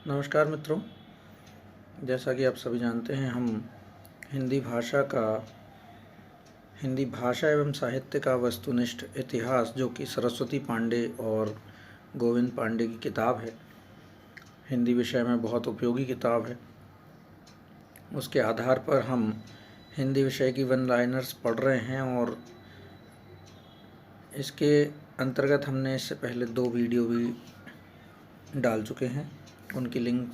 नमस्कार मित्रों, जैसा कि आप सभी जानते हैं हम हिंदी भाषा एवं साहित्य का वस्तुनिष्ठ इतिहास, जो कि सरस्वती पांडे और गोविंद पांडे की किताब है, हिंदी विषय में बहुत उपयोगी किताब है। उसके आधार पर हम हिंदी विषय की वन लाइनर्स पढ़ रहे हैं और इसके अंतर्गत हमने इससे पहले 2 वीडियो भी डाल चुके हैं। उनकी लिंक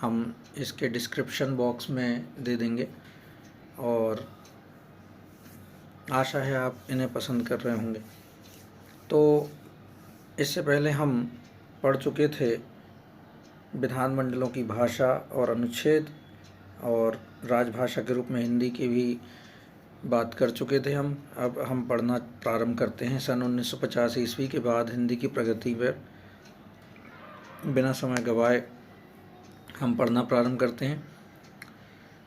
हम इसके डिस्क्रिप्शन बॉक्स में दे देंगे और आशा है आप इन्हें पसंद कर रहे होंगे। तो इससे पहले हम पढ़ चुके थे विधानमंडलों की भाषा और अनुच्छेद, और राजभाषा के रूप में हिंदी की भी बात कर चुके थे हम। अब हम पढ़ना प्रारंभ करते हैं। सन 1950 ईस्वी के बाद हिंदी की प्रगति पर बिना समय गवाए हम पढ़ना प्रारंभ करते हैं।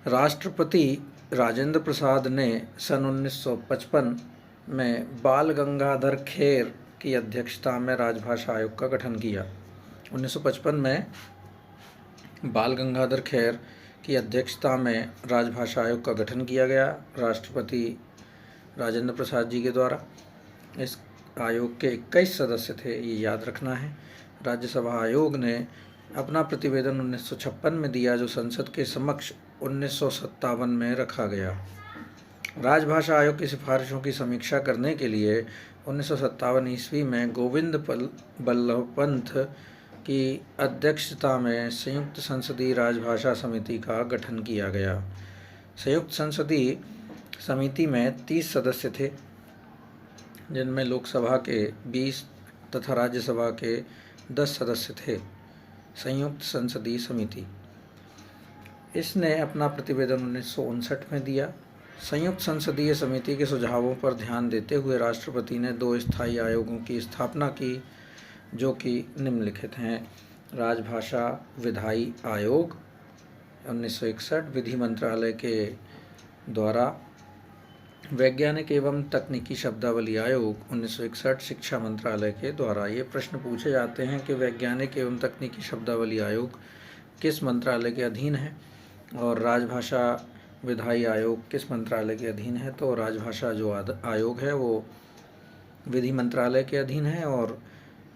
राष्ट्रपति राजेंद्र प्रसाद ने सन 1955 में बाल गंगाधर खेर की अध्यक्षता में राजभाषा आयोग का गठन किया। 1955 में बाल गंगाधर खेर की अध्यक्षता में राजभाषा आयोग का गठन किया गया राष्ट्रपति राजेंद्र प्रसाद जी के द्वारा। इस आयोग के 21 सदस्य थे, ये याद रखना है। राज्यसभा आयोग ने अपना प्रतिवेदन 1956 में दिया, जो संसद के समक्ष 1957 में रखा गया। राजभाषा आयोग की सिफारिशों की समीक्षा करने के लिए 1957 ईस्वी में गोविंद बल्लभ पंत की अध्यक्षता में संयुक्त संसदीय राजभाषा समिति का गठन किया गया। संयुक्त संसदीय समिति में 30 सदस्य थे, जिनमें लोकसभा के 20 तथा राज्यसभा के 10 सदस्य थे। संयुक्त संसदीय समिति इसने अपना प्रतिवेदन 1959 में दिया। संयुक्त संसदीय समिति के सुझावों पर ध्यान देते हुए राष्ट्रपति ने 2 स्थायी आयोगों की स्थापना की, जो कि निम्नलिखित हैं। राजभाषा विधायी आयोग 1961 विधि मंत्रालय के द्वारा, वैज्ञानिक एवं तकनीकी शब्दावली आयोग 1961 शिक्षा मंत्रालय के द्वारा। ये प्रश्न पूछे जाते हैं कि वैज्ञानिक एवं तकनीकी शब्दावली आयोग किस मंत्रालय के अधीन है और राजभाषा विधायी आयोग किस मंत्रालय के अधीन है। तो राजभाषा जो आयोग है वो विधि मंत्रालय के अधीन है और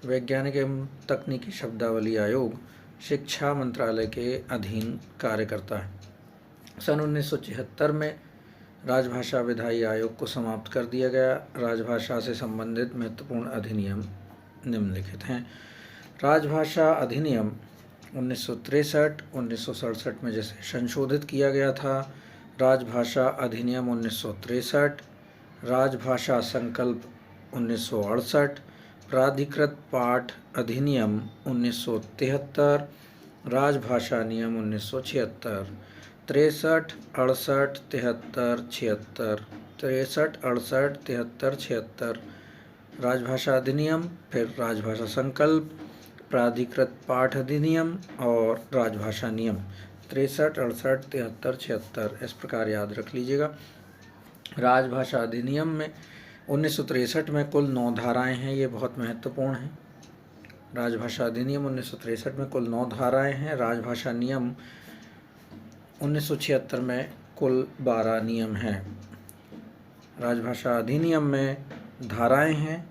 वैज्ञानिक एवं तकनीकी शब्दावली आयोग शिक्षा मंत्रालय के अधीन कार्य करता है। सन 1976 में राजभाषा विधायी आयोग को समाप्त कर दिया गया। राजभाषा से संबंधित महत्वपूर्ण अधिनियम निम्नलिखित हैं। राजभाषा अधिनियम 1963 1967 में जैसे संशोधित किया गया था। राजभाषा अधिनियम 1963, राजभाषा संकल्प 1968, प्राधिकृत पाठ अधिनियम 1973, राजभाषा नियम 1976, 63, 68, 73, 76, 63, 68, 73, 76 राजभाषा अधिनियम, फिर राजभाषा संकल्प, प्राधिकृत पाठ अधिनियम और राजभाषा नियम 63, 68, 73, 76 इस प्रकार याद रख लीजिएगा। राजभाषा अधिनियम में 1963 में कुल 9 धाराएं हैं, ये बहुत महत्वपूर्ण है। राजभाषा अधिनियम 1963 में कुल 9 धाराएं हैं। राजभाषा नियम 1976 में कुल 12 नियम हैं। राजभाषा अधिनियम में धाराएं हैं,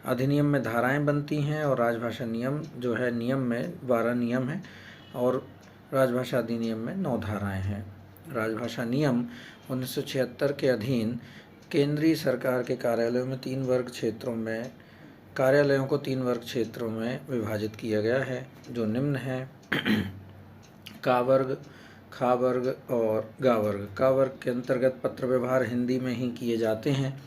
अधिनियम में धाराएं बनती हैं, और राजभाषा नियम जो है नियम में 12 नियम हैं और राजभाषा अधिनियम में 9 धाराएं हैं। राजभाषा नियम 1976 के अधीन केंद्रीय सरकार के कार्यालयों को 3 वर्ग क्षेत्रों में विभाजित किया गया है, जो निम्न है। का वर्ग, खा वर्ग और गा वर्ग। का वर्ग के अंतर्गत पत्र व्यवहार हिंदी में ही किए जाते हैं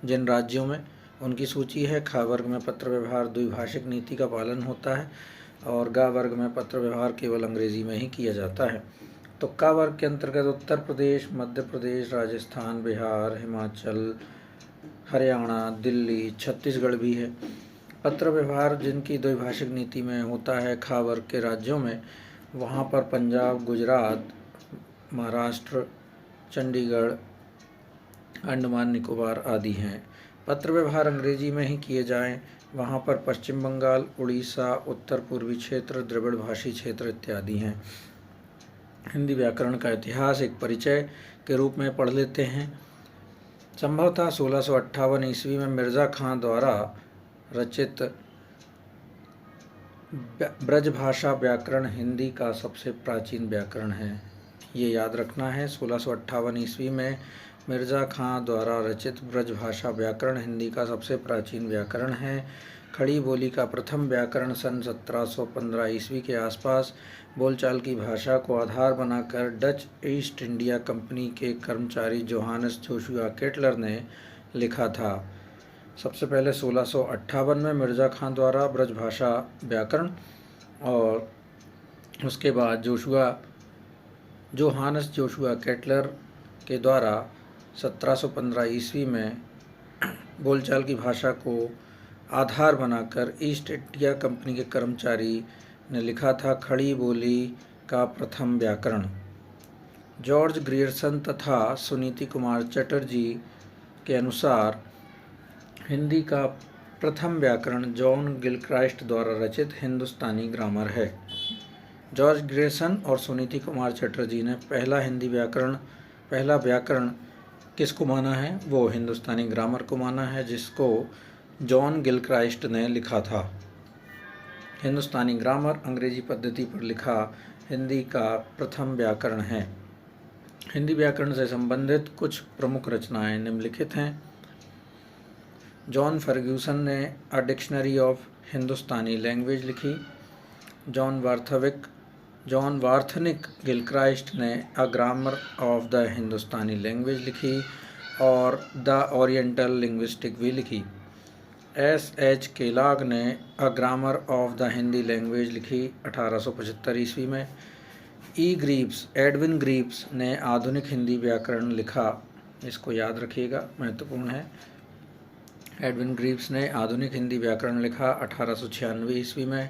जिन राज्यों में, उनकी सूची है। खा वर्ग में पत्र व्यवहार द्विभाषिक नीति का पालन होता है और गा वर्ग में पत्र व्यवहार केवल अंग्रेजी में ही किया जाता है। तो का वर्ग के अंतर्गत उत्तर प्रदेश, मध्य प्रदेश, राजस्थान, बिहार, हिमाचल, हरियाणा, दिल्ली, छत्तीसगढ़ भी है। पत्र व्यवहार जिनकी द्विभाषिक नीति में होता है खा वर्ग के राज्यों में, वहाँ पर पंजाब, गुजरात, महाराष्ट्र, चंडीगढ़, अंडमान निकोबार आदि हैं। पत्र व्यवहार अंग्रेजी में ही किए जाएं वहाँ पर पश्चिम बंगाल, उड़ीसा, उत्तर पूर्वी क्षेत्र, द्रविड़ भाषी क्षेत्र इत्यादि हैं। हिंदी व्याकरण का इतिहास एक परिचय के रूप में पढ़ लेते हैं। संभवतः 1658 ईस्वी में मिर्ज़ा खां द्वारा रचित ब्रजभाषा व्याकरण हिंदी का सबसे प्राचीन व्याकरण है। ये याद रखना है, 1658 ईस्वी में मिर्ज़ा खां द्वारा रचित ब्रजभाषा व्याकरण हिंदी का सबसे प्राचीन व्याकरण है। खड़ी बोली का प्रथम व्याकरण सन 1715 ईस्वी के आसपास बोलचाल की भाषा को आधार बनाकर डच ईस्ट इंडिया कंपनी के कर्मचारी जोहानस जोशुआ केटलर ने लिखा था। सबसे पहले 1658 में मिर्ज़ा खां द्वारा ब्रजभाषा व्याकरण और उसके बाद जोहानस जोशुआ केटलर के द्वारा 1715 ईस्वी में बोलचाल की भाषा को आधार बनाकर ईस्ट इंडिया कंपनी के कर्मचारी ने लिखा था खड़ी बोली का प्रथम व्याकरण। जॉर्ज ग्रियर्सन तथा सुनीति कुमार चटर्जी के अनुसार हिंदी का प्रथम व्याकरण जॉन गिलक्राइस्ट द्वारा रचित हिंदुस्तानी ग्रामर है। जॉर्ज ग्रियर्सन और सुनीति कुमार चटर्जी ने पहला व्याकरण किसको माना है? वो हिंदुस्तानी ग्रामर को माना है, जिसको जॉन गिलक्राइस्ट ने लिखा था। हिंदुस्तानी ग्रामर अंग्रेजी पद्धति पर लिखा हिंदी का प्रथम व्याकरण है। हिंदी व्याकरण से संबंधित कुछ प्रमुख रचनाएं निम्नलिखित हैं। जॉन फर्ग्यूसन ने a dictionary of Hindustani language लिखी। जॉन वार्थनिक गिलक्राइस्ट ने a grammar of the Hindustani language लिखी और द ओरिएंटल लिंग्विस्टिक भी लिखी। एस.एच. केलॉग ने a grammar of the Hindi language लिखी 1875 ईस्वी में। एडविन ग्रीव्स ने आधुनिक हिंदी व्याकरण लिखा। इसको याद रखिएगा, महत्वपूर्ण है। एडविन ग्रीव्स ने आधुनिक हिंदी व्याकरण लिखा 1896 ईस्वी में।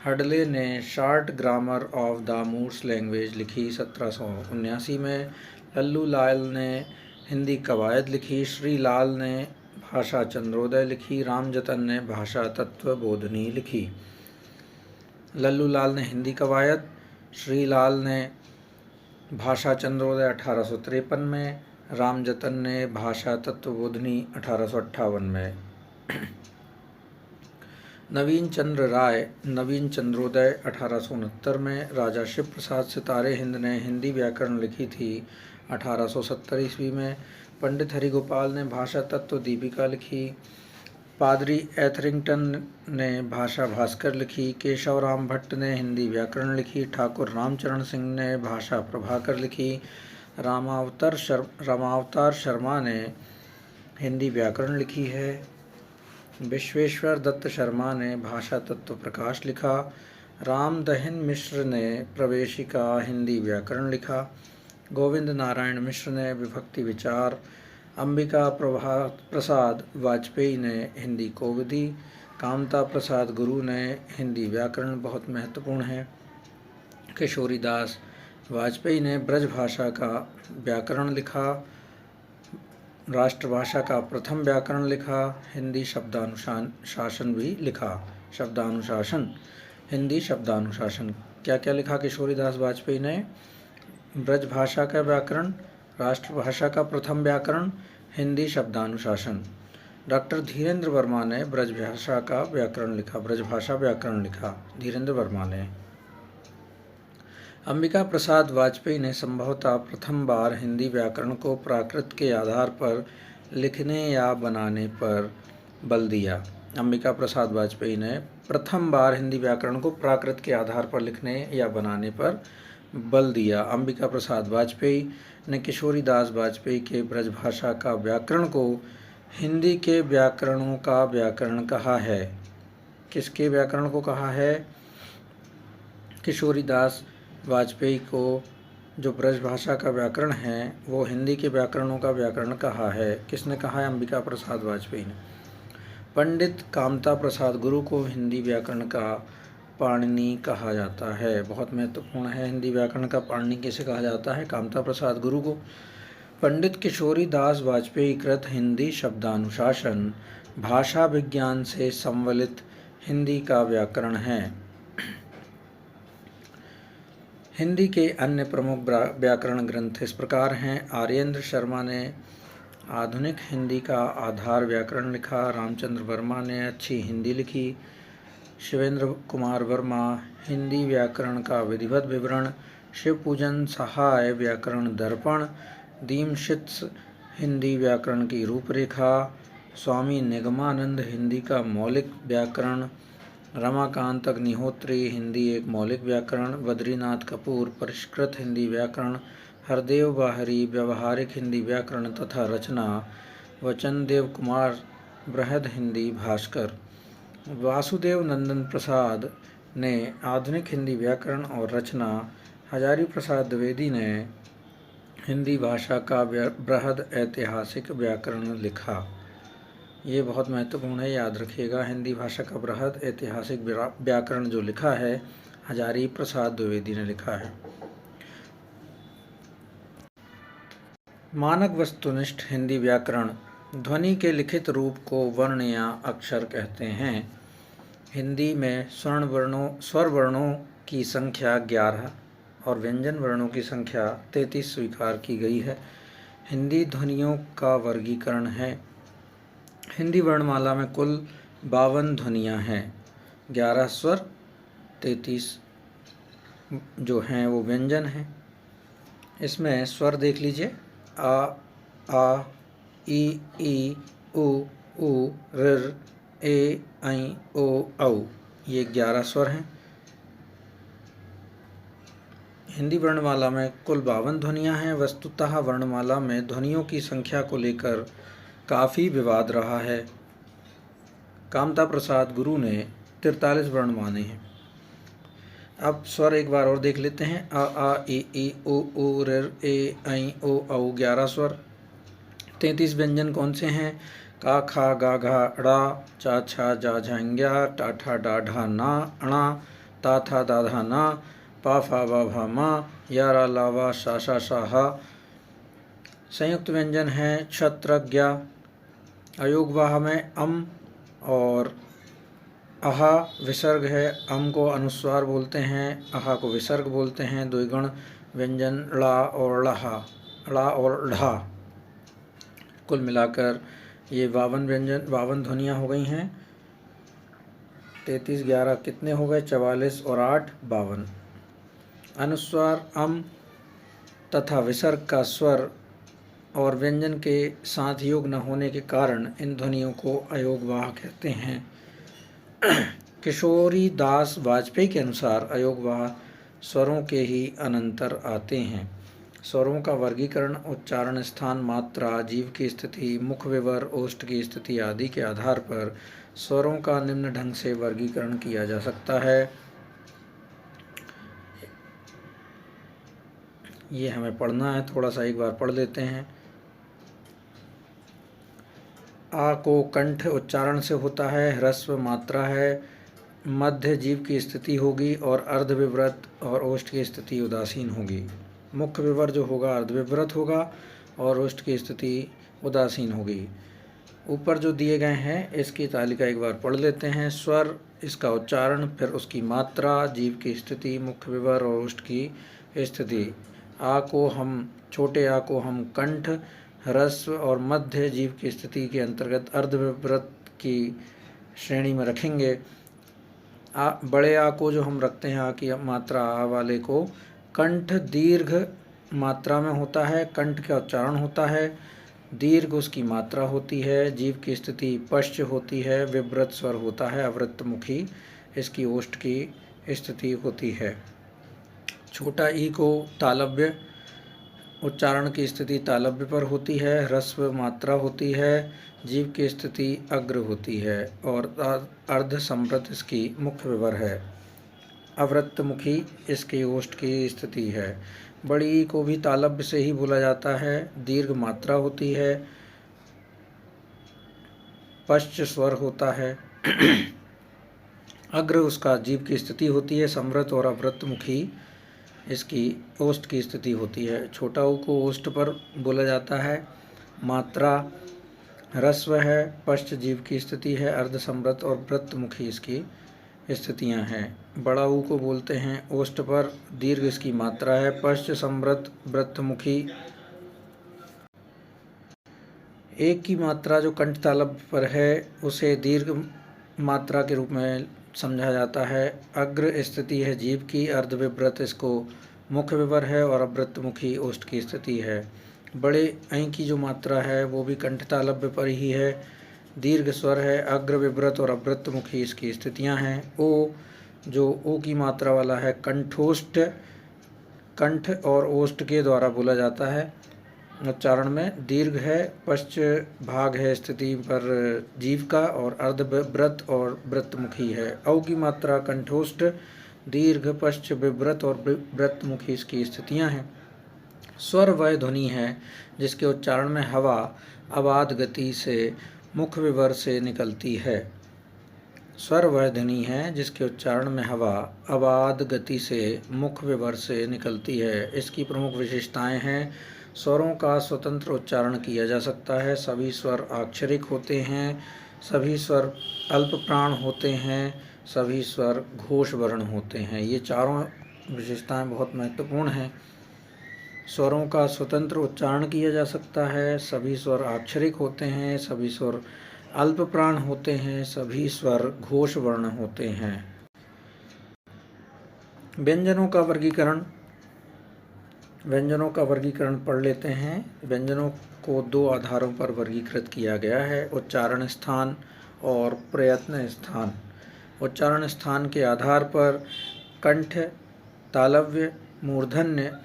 हडले ने short grammar of the Moors language लिखी 1779 में। लल्लू लाल ने हिंदी कवायद लिखी। श्री लाल ने भाषा चंद्रोदय लिखी। रामजतन ने भाषा तत्वबोधिनी लिखी। लल्लू लाल ने हिंदी कवायद, श्री लाल ने भाषा चंद्रोदय 1853 में, रामजतन ने भाषा तत्वबोधिनी 1858 में। नवीन चंद्र राय नवीन चंद्रोदय 1869 में। राजा शिव प्रसाद सितारे हिंद ने हिंदी व्याकरण लिखी थी 1870 ईस्वी में। पंडित हरिगोपाल ने भाषा तत्व दीपिका लिखी। पादरी एथरिंगटन ने भाषा भास्कर लिखी। केशवराम भट्ट ने हिंदी व्याकरण लिखी। ठाकुर रामचरण सिंह ने भाषा प्रभाकर लिखी। रामावतार शर्मा ने हिंदी व्याकरण लिखी है। विश्वेश्वर दत्त शर्मा ने भाषा तत्व प्रकाश लिखा। राम दहिन मिश्र ने प्रवेशिका हिंदी व्याकरण लिखा। गोविंद नारायण मिश्र ने विभक्ति विचार। अंबिका प्रसाद वाजपेयी ने हिंदी कोविदी। कामता प्रसाद गुरु ने हिंदी व्याकरण, बहुत महत्वपूर्ण है। किशोरी दास वाजपेयी ने ब्रजभाषा का व्याकरण लिखा। राष्ट्रभाषा का प्रथम व्याकरण लिखा। हिंदी शब्दानुशासन भी लिखा। हिंदी शब्दानुशासन क्या क्या लिखा किशोरी दास वाजपेयी ने? ब्रजभाषा का व्याकरण, राष्ट्रभाषा का प्रथम व्याकरण, हिंदी शब्दानुशासन। डॉक्टर धीरेन्द्र वर्मा ने ब्रजभाषा व्याकरण लिखा। धीरेन्द्र वर्मा ने। अंबिका प्रसाद वाजपेयी ने संभवतः प्रथम बार हिंदी व्याकरण को प्राकृत के आधार पर लिखने या बनाने पर बल दिया। अंबिका प्रसाद वाजपेयी ने प्रथम बार हिंदी व्याकरण को प्राकृत के आधार पर लिखने या बनाने पर बल दिया। अंबिका प्रसाद वाजपेयी ने किशोरी दास वाजपेयी के ब्रजभाषा का व्याकरण को हिंदी के व्याकरणों का व्याकरण कहा है। किसके व्याकरण को कहा है? किशोरी दास वाजपेयी को जो ब्रजभाषा का व्याकरण है वो हिंदी के व्याकरणों का व्याकरण कहा है। किसने कहा है? अंबिका प्रसाद वाजपेयी ने। पंडित कामता प्रसाद गुरु को हिंदी व्याकरण का पाणिनि कहा जाता है। बहुत महत्वपूर्ण है। हिंदी व्याकरण का पाणिनि किसे कहा जाता है? कामता प्रसाद गुरु को। पंडित किशोरी दास वाजपेयी कृत हिंदी शब्दानुशासन भाषा विज्ञान से संवलित हिंदी का व्याकरण है। हिंदी के अन्य प्रमुख व्याकरण ग्रंथ इस प्रकार हैं। आर्येंद्र शर्मा ने आधुनिक हिंदी का आधार व्याकरण लिखा। रामचंद्र वर्मा ने अच्छी हिंदी लिखी। शिवेंद्र कुमार वर्मा हिंदी व्याकरण का विधिवत विवरण। शिवपूजन सहाय व्याकरण दर्पण। दीमशित्स हिंदी व्याकरण की रूपरेखा। स्वामी निगमानंद हिंदी का मौलिक व्याकरण। रमाकांत अग्निहोत्री हिंदी एक मौलिक व्याकरण। बद्रीनाथ कपूर परिष्कृत हिंदी व्याकरण। हरदेव बाहरी व्यवहारिक हिंदी व्याकरण तथा रचना। वचनदेव कुमार बृहद हिंदी भास्कर। वासुदेव नंदन प्रसाद ने आधुनिक हिंदी व्याकरण और रचना। हजारी प्रसाद द्विवेदी ने हिंदी भाषा का बृहद ऐतिहासिक व्याकरण लिखा। ये बहुत महत्वपूर्ण है, याद रखिएगा। हिंदी भाषा का बृहद ऐतिहासिक व्याकरण जो लिखा है, हजारी प्रसाद द्विवेदी ने लिखा है। मानक वस्तुनिष्ठ हिंदी व्याकरण। ध्वनि के लिखित रूप को वर्ण या अक्षर कहते हैं। हिंदी में स्वर वर्णों की संख्या 11 और व्यंजन वर्णों की संख्या 33 स्वीकार की गई है। हिंदी ध्वनियों का वर्गीकरण है। हिंदी वर्णमाला में कुल 52 ध्वनियाँ हैं। 11 स्वर, 33 जो हैं वो व्यंजन हैं। इसमें स्वर देख लीजिए, आ, ई, उ, ऋ, ए, ऐ, ओ, औ, ये 11 स्वर हैं। हिंदी वर्णमाला में कुल 52 ध्वनियाँ हैं। वस्तुतः वर्णमाला में ध्वनियों की संख्या को लेकर काफ़ी विवाद रहा है। कामता प्रसाद गुरु ने 43 वर्ण माने हैं। अब स्वर एक बार और देख लेते हैं। आ, ई, उ, ऋ, ए, ऐ, ओ, औ, 11 स्वर। 33 व्यंजन कौन से हैं? का, खा, गा, घा, ड़ा, चा, छा, जा, झांग्या, टा, ठा, डा, ढा, ना, अणा, ता, था, दा, धा, ना, पा, फा, बा, भा, मा, या, रा, ला, वा, शा, शा, शा, हा। संयुक्त व्यंजन हैं क्षत्र, ज्ञा। अयोगवाह में अम और अहा विसर्ग है। अम को अनुस्वार बोलते हैं, अहा को विसर्ग बोलते हैं। द्विगुण व्यंजन ला और लहा, ला और ढा। कुल मिलाकर ये 52 ध्वनियाँ हो गई हैं। 33, 11 कितने हो गए? 44 और 8, 52। अनुस्वार अम तथा विसर्ग का स्वर और व्यंजन के साथ योग न होने के कारण इन ध्वनियों को अयोगवाह कहते हैं। किशोरी दास वाजपेयी के अनुसार अयोगवाह स्वरों के ही अनंतर आते हैं। स्वरों का वर्गीकरण उच्चारण स्थान, मात्रा, जीव की स्थिति, मुख विवर, ओष्ठ की स्थिति आदि के आधार पर स्वरों का निम्न ढंग से वर्गीकरण किया जा सकता है। ये हमें पढ़ना है, थोड़ा सा एक बार पढ़ लेते हैं। आ को कंठ उच्चारण से होता है, ह्रस्व मात्रा है, मध्य जीव की स्थिति होगी और अर्धविव्रत और ओष्ठ की स्थिति उदासीन होगी। मुख्य विवर जो होगा अर्धविव्रत होगा और ओष्ठ की स्थिति उदासीन होगी। ऊपर जो दिए गए हैं इसकी तालिका एक बार पढ़ लेते हैं। स्वर, इसका उच्चारण, फिर उसकी मात्रा, जीव की स्थिति, मुख्य विवर और ओष्ठ की स्थिति। आ को हम, छोटे आ को हम कंठ, ह्रस्व और मध्य जीव की स्थिति के अंतर्गत अर्धविव्रत की श्रेणी में रखेंगे। बड़े आ को जो हम रखते हैं, आ की मात्रा आ वाले को, कंठ दीर्घ मात्रा में होता है, कंठ का उच्चारण होता है, दीर्घ उसकी मात्रा होती है, जीव की स्थिति पश्च होती है, विव्रत स्वर होता है, अवृत्तमुखी इसकी ओष्ठ की स्थिति होती है। छोटा ई को तालव्य, उच्चारण की स्थिति तालव्य पर होती है, ह्रस्व मात्रा होती है, जीव की स्थिति अग्र होती है और अर्ध संवृत इसकी मुख्य विवर है। अवृत्तमुखी इसकी ओष्ठ की स्थिति है। बड़ी ई को भी तालव्य से ही बोला जाता है, दीर्घ मात्रा होती है, पश्च स्वर होता है, अग्र उसका जीव की स्थिति होती है, संवृत और अवृत्तमुखी इसकी ओष्ठ की स्थिति होती है। छोटा ऊ को ओष्ठ पर बोला जाता है। मात्रा ह्रस्व है, पश्च जीव की स्थिति है, अर्ध संवृत और वृत्तमुखी इसकी स्थितियां हैं। बड़ा ऊ को बोलते हैं ओष्ठ पर, दीर्घ इसकी मात्रा है। पश्च संवृत वृत्तमुखी एक की मात्रा जो कंठ तालव्य पर है उसे दीर्घ मात्रा के रूप में समझा जाता है। अग्र स्थिति है जीव की, अर्धविव्रत इसको मुख्य विवर है और अवृत्तमुखी ओष्ठ की स्थिति है। बड़े ऐ की जो मात्रा है वो भी कंठ तालव्य पर ही है, दीर्घ स्वर है, अग्र विव्रत और अवृत्तमुखी इसकी स्थितियां हैं। ओ जो ओ की मात्रा वाला है कंठोष्ठ, कंठ और ओष्ठ के द्वारा बोला जाता है उच्चारण में। दीर्घ है, पश्च भाग है स्थिति पर जीव का और अर्धव्रत और वृत्तमुखी है। औ की मात्रा कंठोष्ठ, दीर्घ, पश्च विव्रत और वृत्तमुखी इसकी स्थितियां हैं। स्वर वह ध्वनि है जिसके उच्चारण में हवा अबाध गति से मुख विवर से निकलती है। स्वर वह ध्वनि है जिसके उच्चारण में हवा अबाध गति से मुख विवर से निकलती है। इसकी प्रमुख विशेषताएं हैं। स्वरों का स्वतंत्र उच्चारण किया जा सकता है, सभी स्वर अक्षरिक होते हैं, सभी स्वर अल्प प्राण होते हैं, सभी स्वर घोष वर्ण होते हैं। ये चारों विशेषताएं बहुत महत्वपूर्ण हैं। स्वरों का स्वतंत्र उच्चारण किया जा सकता है, सभी स्वर अक्षरिक होते हैं, सभी स्वर अल्प प्राण होते हैं, सभी स्वर घोष वर्ण होते हैं। व्यंजनों का वर्गीकरण पढ़ लेते हैं। व्यंजनों को दो आधारों पर वर्गीकृत किया गया है, उच्चारण स्थान और प्रयत्न स्थान। उच्चारण स्थान के आधार पर कंठ, तालव्य, मूर्धन्य,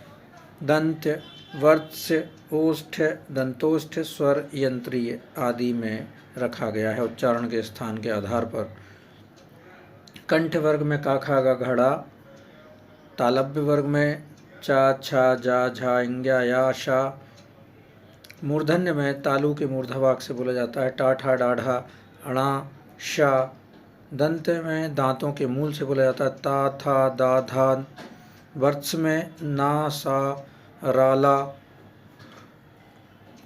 दंत, वर्त्स्य, ओष्ठ, दंतोष्ठ, स्वर यंत्रीय आदि में रखा गया है उच्चारण के स्थान के आधार पर। कंठ वर्ग में का, खा, गा, घड़ा। तालव्य वर्ग में चा, छा, जा, झा, इंग्या, या, शा। मूर्धन्य में तालु के मूर्धभाग से बोला जाता है टा, ठा, डाढ़ा, अणा, शा। दंत में दांतों के मूल से बोला जाता है ता, था, दा, धा। वर्त्स में ना, सा, राला।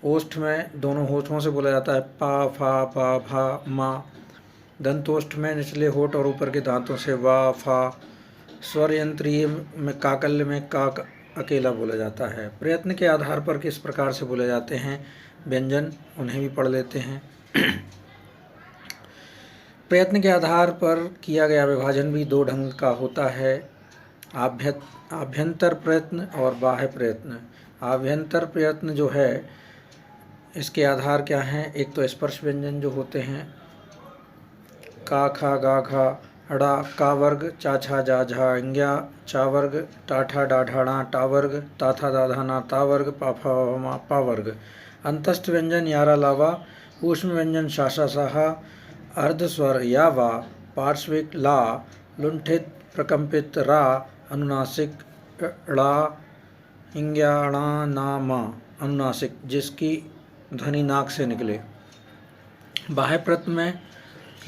ओष्ठ में दोनों होठों से बोला जाता है पा, फा, पा, भा, मा। दंतोष्ठ में निचले होठ और ऊपर के दांतों से वा, फा। स्वर यंत्रीय में काकल्य में का अकेला बोला जाता है। प्रयत्न के आधार पर किस प्रकार से बोले जाते हैं व्यंजन, उन्हें भी पढ़ लेते हैं। प्रयत्न के आधार पर किया गया विभाजन भी दो ढंग का होता है, आभ्यंतर प्रयत्न और बाह्य प्रयत्न। आभ्यंतर प्रयत्न जो है इसके आधार क्या हैं, एक तो स्पर्श व्यंजन जो होते हैं का, खा, गा, घा, अड़ा, का वर्ग, चा, छा, जा, झा, इंग्या, चा वर्ग, टा, ठा, डा, ढाणा, टा वर्ग, ता, था, दा, धा, ना, ता वर्ग, पा, फा, मा, पा वर्ग। अंतस्थ व्यंजन यारा, लावा। ऊष्म व्यंजन शाशा, साहा। अर्ध स्वर या, वा। पार्श्विक ला। लुंठित प्रकंपित रा। अनुनासिक ड़ा। इंग्या, अणा, ना, मा। अनुनासिक जिसकी ध्वनि नाक से निकले। बाह्य प्रयत्न में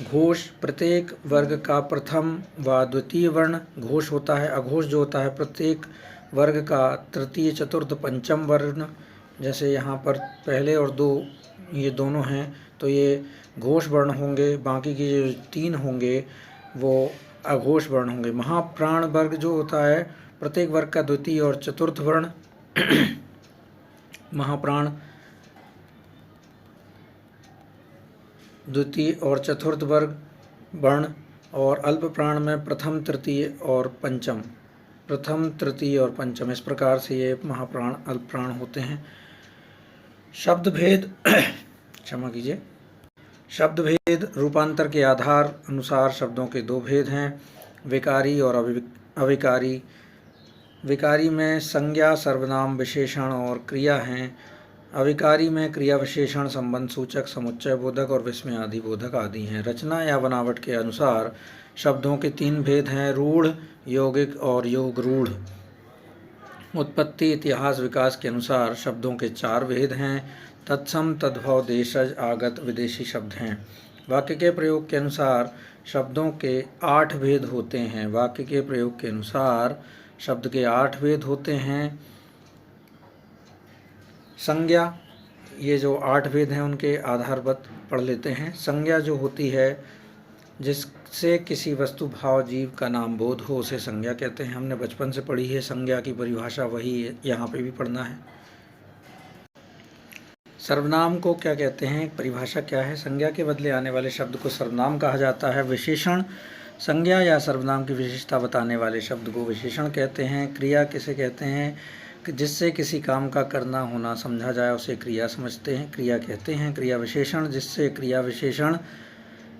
घोष प्रत्येक वर्ग का प्रथम व द्वितीय वर्ण घोष होता है। अघोष जो होता है प्रत्येक वर्ग का तृतीय, चतुर्थ, पंचम वर्ण। जैसे यहाँ पर पहले और दो ये दोनों हैं तो ये घोष वर्ण होंगे, बाकी के जो तीन होंगे वो अघोष वर्ण होंगे। महाप्राण वर्ग जो होता है प्रत्येक वर्ग का द्वितीय और चतुर्थ वर्ण महाप्राण द्वितीय और चतुर्थ वर्ग वर्ण। और अल्प प्राण में प्रथम, तृतीय और पंचम। प्रथम, तृतीय और पंचम, इस प्रकार से ये महाप्राण, अल्प प्राण होते हैं। शब्द भेद क्षमा कीजिए। शब्द भेद रूपांतर के आधार अनुसार शब्दों के दो भेद हैं, विकारी और अविकारी। विकारी में संज्ञा, सर्वनाम, विशेषण और क्रिया हैं। अविकारी में क्रिया, विशेषण, संबंध सूचक, समुच्चय बोधक और विस्मय आदि बोधक आदि हैं। रचना या बनावट के अनुसार शब्दों के तीन भेद हैं, रूढ़, यौगिक और योग रूढ़। उत्पत्ति, इतिहास, विकास के अनुसार शब्दों के चार भेद हैं, तत्सम, तद्भव, देशज, आगत, विदेशी शब्द हैं। वाक्य के प्रयोग के अनुसार शब्दों के 8 भेद होते हैं। वाक्य के प्रयोग के अनुसार शब्द के 8 भेद होते हैं। संज्ञा ये जो 8 भेद हैं उनके आधारभूत पढ़ लेते हैं। संज्ञा जो होती है जिससे किसी वस्तु भाव जीव का नाम बोध हो उसे संज्ञा कहते हैं। हमने बचपन से पढ़ी है संज्ञा की परिभाषा, वही यहाँ पे भी पढ़ना है। सर्वनाम को क्या कहते हैं, परिभाषा क्या है? संज्ञा के बदले आने वाले शब्द को सर्वनाम कहा जाता है। विशेषण संज्ञा या सर्वनाम की विशेषता बताने वाले शब्द को विशेषण कहते हैं। क्रिया किसे कहते हैं कि जिससे किसी काम का करना होना समझा जाए उसे क्रिया समझते हैं, क्रिया कहते हैं। क्रिया विशेषण जिससे क्रिया विशेषण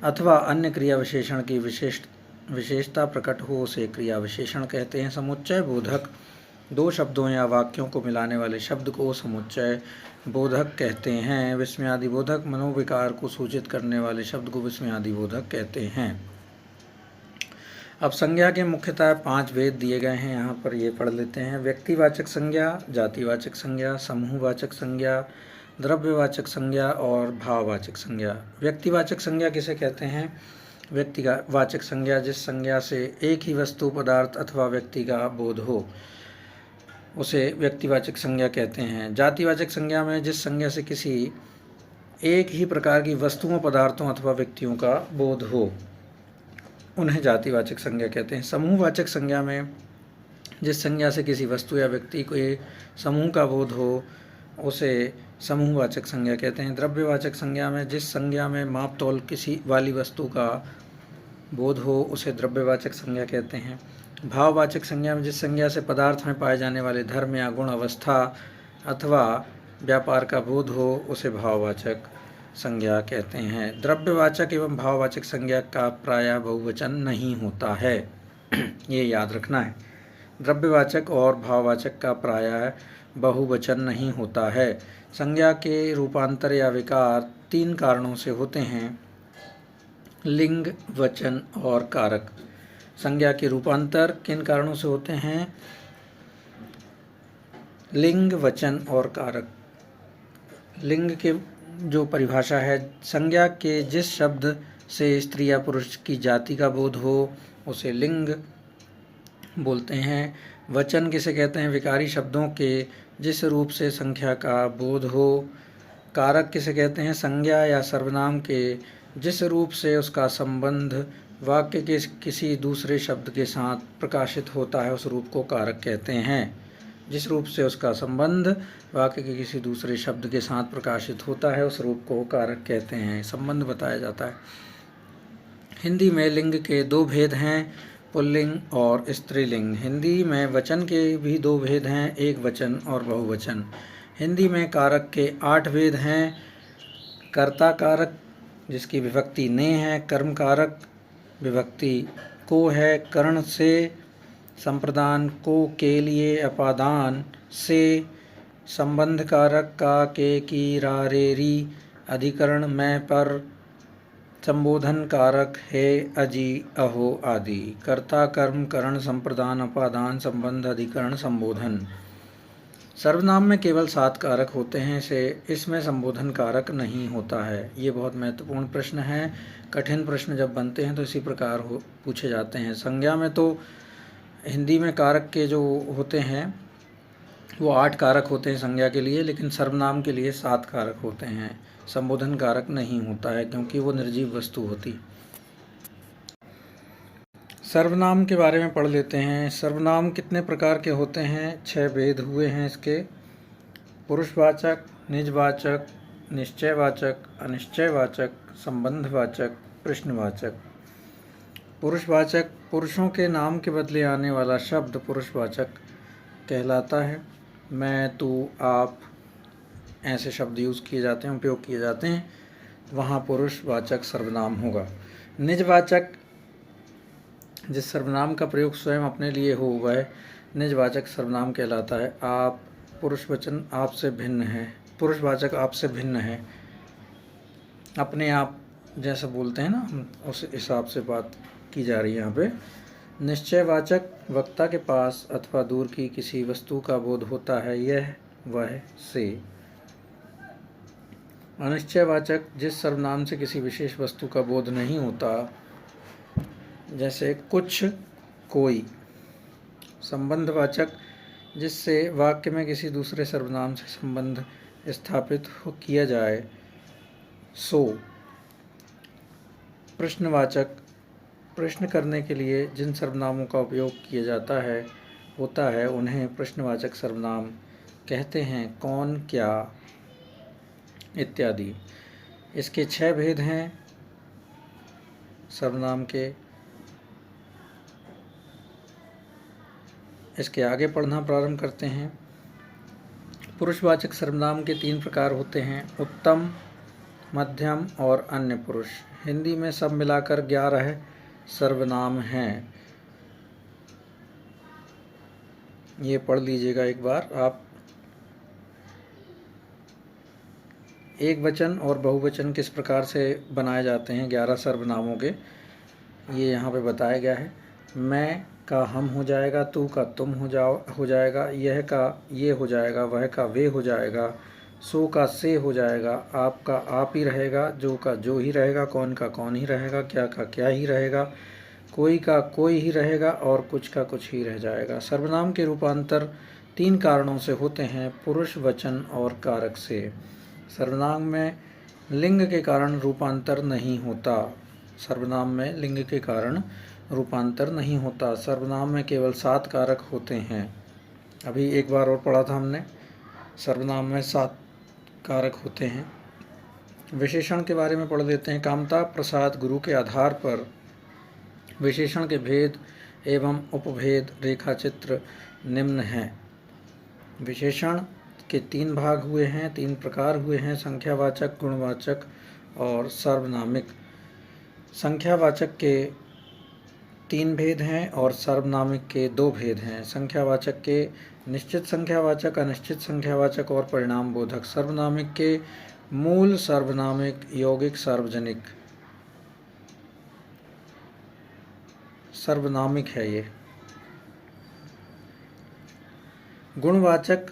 अथवा अन्य क्रिया विशेषण की विशेषता प्रकट हो उसे क्रिया विशेषण कहते हैं। समुच्चय बोधक 2 शब्दों या वाक्यों को मिलाने वाले शब्द को समुच्चय बोधक कहते हैं। विस्मयादि बोधक मनोविकार को सूचित करने वाले शब्द को विस्मयादि बोधक कहते हैं। अब संज्ञा के मुख्यतः 5 भेद दिए गए हैं, यहाँ पर ये पढ़ लेते हैं। व्यक्तिवाचक संज्ञा, जातिवाचक संज्ञा, समूहवाचक संज्ञा, द्रव्यवाचक संज्ञा और भाववाचक संज्ञा। व्यक्तिवाचक संज्ञा किसे कहते हैं? व्यक्तिवाचक संज्ञा जिस संज्ञा से एक ही वस्तु, पदार्थ अथवा व्यक्ति का बोध हो उसे व्यक्तिवाचक संज्ञा कहते हैं। जातिवाचक संज्ञा में जिस संज्ञा से किसी एक ही प्रकार की वस्तुओं, पदार्थों अथवा व्यक्तियों का बोध हो उन्हें जातिवाचक संज्ञा कहते हैं। समूहवाचक संज्ञा में जिस संज्ञा से किसी वस्तु या व्यक्ति को समूह का बोध हो उसे समूहवाचक संज्ञा कहते हैं। द्रव्यवाचक संज्ञा में जिस संज्ञा में माप तौल किसी वाली वस्तु का बोध हो उसे द्रव्यवाचक संज्ञा कहते हैं। भाववाचक संज्ञा में जिस संज्ञा से पदार्थ में पाए जाने वाले धर्म या गुण, अवस्था अथवा व्यापार का बोध हो उसे भाववाचक संज्ञा कहते हैं। द्रव्यवाचक एवं भाववाचक संज्ञा का प्रायः बहुवचन नहीं होता है, ये याद रखना है। द्रव्यवाचक और भाववाचक का प्रायः बहुवचन नहीं होता है। संज्ञा के रूपांतर या विकार 3 कारणों से होते हैं, लिंग, वचन और कारक। संज्ञा के रूपांतर किन कारणों से होते हैं? लिंग, वचन और कारक। लिंग के जो परिभाषा है, संज्ञा के जिस शब्द से स्त्री या पुरुष की जाति का बोध हो उसे लिंग बोलते हैं। वचन किसे कहते हैं? विकारी शब्दों के जिस रूप से संख्या का बोध हो। कारक किसे कहते हैं? संज्ञा या सर्वनाम के जिस रूप से उसका संबंध वाक्य के किसी दूसरे शब्द के साथ प्रकाशित होता है उस रूप को कारक कहते हैं। जिस रूप से उसका संबंध वाक्य के किसी दूसरे शब्द के साथ प्रकाशित होता है उस रूप को कारक कहते हैं। संबंध बताया जाता है। हिंदी में लिंग के 2 भेद हैं, पुल्लिंग और स्त्रीलिंग। हिंदी में वचन के भी 2 भेद हैं, एक वचन और बहुवचन। हिंदी में कारक के 8 भेद हैं। कर्ता कारक जिसकी विभक्ति ने है, कर्म कारक विभक्ति को है, कर्ण से, संप्रदान को, के लिए, अपादान से, संबंध कारक का, के, की, रा, रे, री, अधिकरण में, पर, संबोधन कारक है, अजी, अहो आदि। कर्ता, कर्म, करण, संप्रदान, अपादान, संबंध, अधिकरण, संबोधन। सर्वनाम में केवल 7 कारक होते हैं, इसमें संबोधन कारक नहीं होता है। ये बहुत महत्वपूर्ण प्रश्न है। कठिन प्रश्न जब बनते हैं तो इसी प्रकार पूछे जाते हैं। संज्ञा में तो हिंदी में कारक के जो होते हैं वो 8 कारक होते हैं संज्ञा के लिए, लेकिन सर्वनाम के लिए 7 कारक होते हैं। संबोधन कारक नहीं होता है क्योंकि वो निर्जीव वस्तु होती। सर्वनाम के बारे में पढ़ लेते हैं। सर्वनाम कितने प्रकार के होते हैं? 6 भेद हुए हैं इसके। पुरुषवाचक, निजवाचक, निश्चयवाचक, अनिश्चयवाचक, संबंधवाचक, प्रश्नवाचक। पुरुषवाचक पुरुषों के नाम के बदले आने वाला शब्द पुरुषवाचक कहलाता है। मैं, तू, आप ऐसे शब्द यूज़ किए जाते हैं, उपयोग किए जाते हैं, वहाँ पुरुषवाचक सर्वनाम होगा। निजवाचक जिस सर्वनाम का प्रयोग स्वयं अपने लिए हो वह निजवाचक सर्वनाम कहलाता है। आप पुरुषवचन आपसे भिन्न है, पुरुषवाचक आपसे भिन्न है, अपने आप जैसा बोलते हैं ना, उस हिसाब से बात की जा रही है यहाँ पे। निश्चयवाचक वक्ता के पास अथवा दूर की किसी वस्तु का बोध होता है, यह, वह, से। अनिश्चयवाचक जिस सर्वनाम से किसी विशेष वस्तु का बोध नहीं होता, जैसे कुछ, कोई। संबंधवाचक जिससे वाक्य में किसी दूसरे सर्वनाम से संबंध स्थापित किया जाए सो प्रश्नवाचक प्रश्न करने के लिए जिन सर्वनामों का उपयोग किया होता है उन्हें प्रश्नवाचक सर्वनाम कहते हैं। कौन, क्या इत्यादि। इसके 6 भेद हैं सर्वनाम के। इसके आगे पढ़ना प्रारंभ करते हैं। पुरुषवाचक सर्वनाम के 3 प्रकार होते हैं, उत्तम, मध्यम और अन्य पुरुष। हिंदी में सब मिलाकर 11 सर्वनाम हैं। ये पढ़ लीजिएगा एक बार आप। एक वचन और बहुवचन किस प्रकार से बनाए जाते हैं 11 सर्वनामों के, ये यहाँ पे बताया गया है। मैं का हम हो जाएगा, तू का तुम हो जाएगा, यह का ये हो जाएगा, वह का वे हो जाएगा, सो का से हो जाएगा, आप का आप ही रहेगा, जो का जो ही रहेगा, कौन का कौन ही रहेगा, क्या का क्या ही रहेगा, कोई का कोई ही रहेगा और कुछ का कुछ ही रह जाएगा। सर्वनाम के रूपांतर 3 कारणों से होते हैं, पुरुष, वचन और कारक से। सर्वनाम में लिंग के कारण रूपांतर नहीं होता। सर्वनाम में लिंग के कारण रूपांतर नहीं होता। सर्वनाम में केवल 7 कारक होते हैं। अभी एक बार और पढ़ा था हमने, सर्वनाम में 7 कारक होते हैं। विशेषण के बारे में पढ़ लेते हैं। कामता प्रसाद गुरु के आधार पर विशेषण के भेद एवं उपभेद रेखाचित्र निम्न हैं। विशेषण के 3 भाग हुए हैं, 3 प्रकार हुए हैं, संख्यावाचक, गुणवाचक और सार्वनामिक। संख्यावाचक के 3 भेद हैं और सार्वनामिक के 2 भेद हैं। संख्यावाचक के निश्चित संख्यावाचक, अनिश्चित संख्यावाचक और परिणाम बोधक। सार्वनामिक के मूल, सार्वनामिक, यौगिक, सार्वजनिक। सार्वनामिक है ये। गुणवाचक,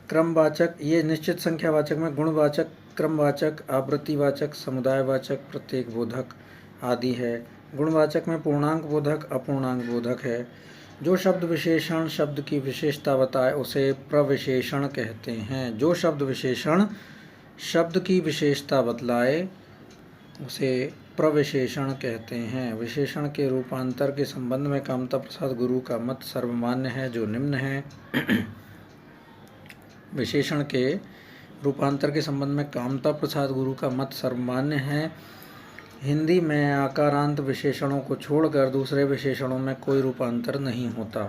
क्रमवाचक, ये निश्चित संख्यावाचक में गुणवाचक, क्रमवाचक, आवृत्तिवाचक, समुदायवाचक, प्रत्येक बोधक आदि है। गुणवाचक में पूर्णांक बोधक, अपूर्णांक बोधक है। जो शब्द विशेषण शब्द की विशेषता बताए उसे प्रविशेषण कहते हैं। जो शब्द विशेषण शब्द की विशेषता बतलाए उसे प्रविशेषण कहते हैं। विशेषण के रूपांतर के संबंध में कामता प्रसाद गुरु का मत सर्वमान्य है, जो निम्न है। विशेषण के रूपांतर के संबंध में कामता प्रसाद गुरु का मत सर्वमान्य है। हिंदी में आकारांत विशेषणों को छोड़कर दूसरे विशेषणों में कोई रूपांतर नहीं होता,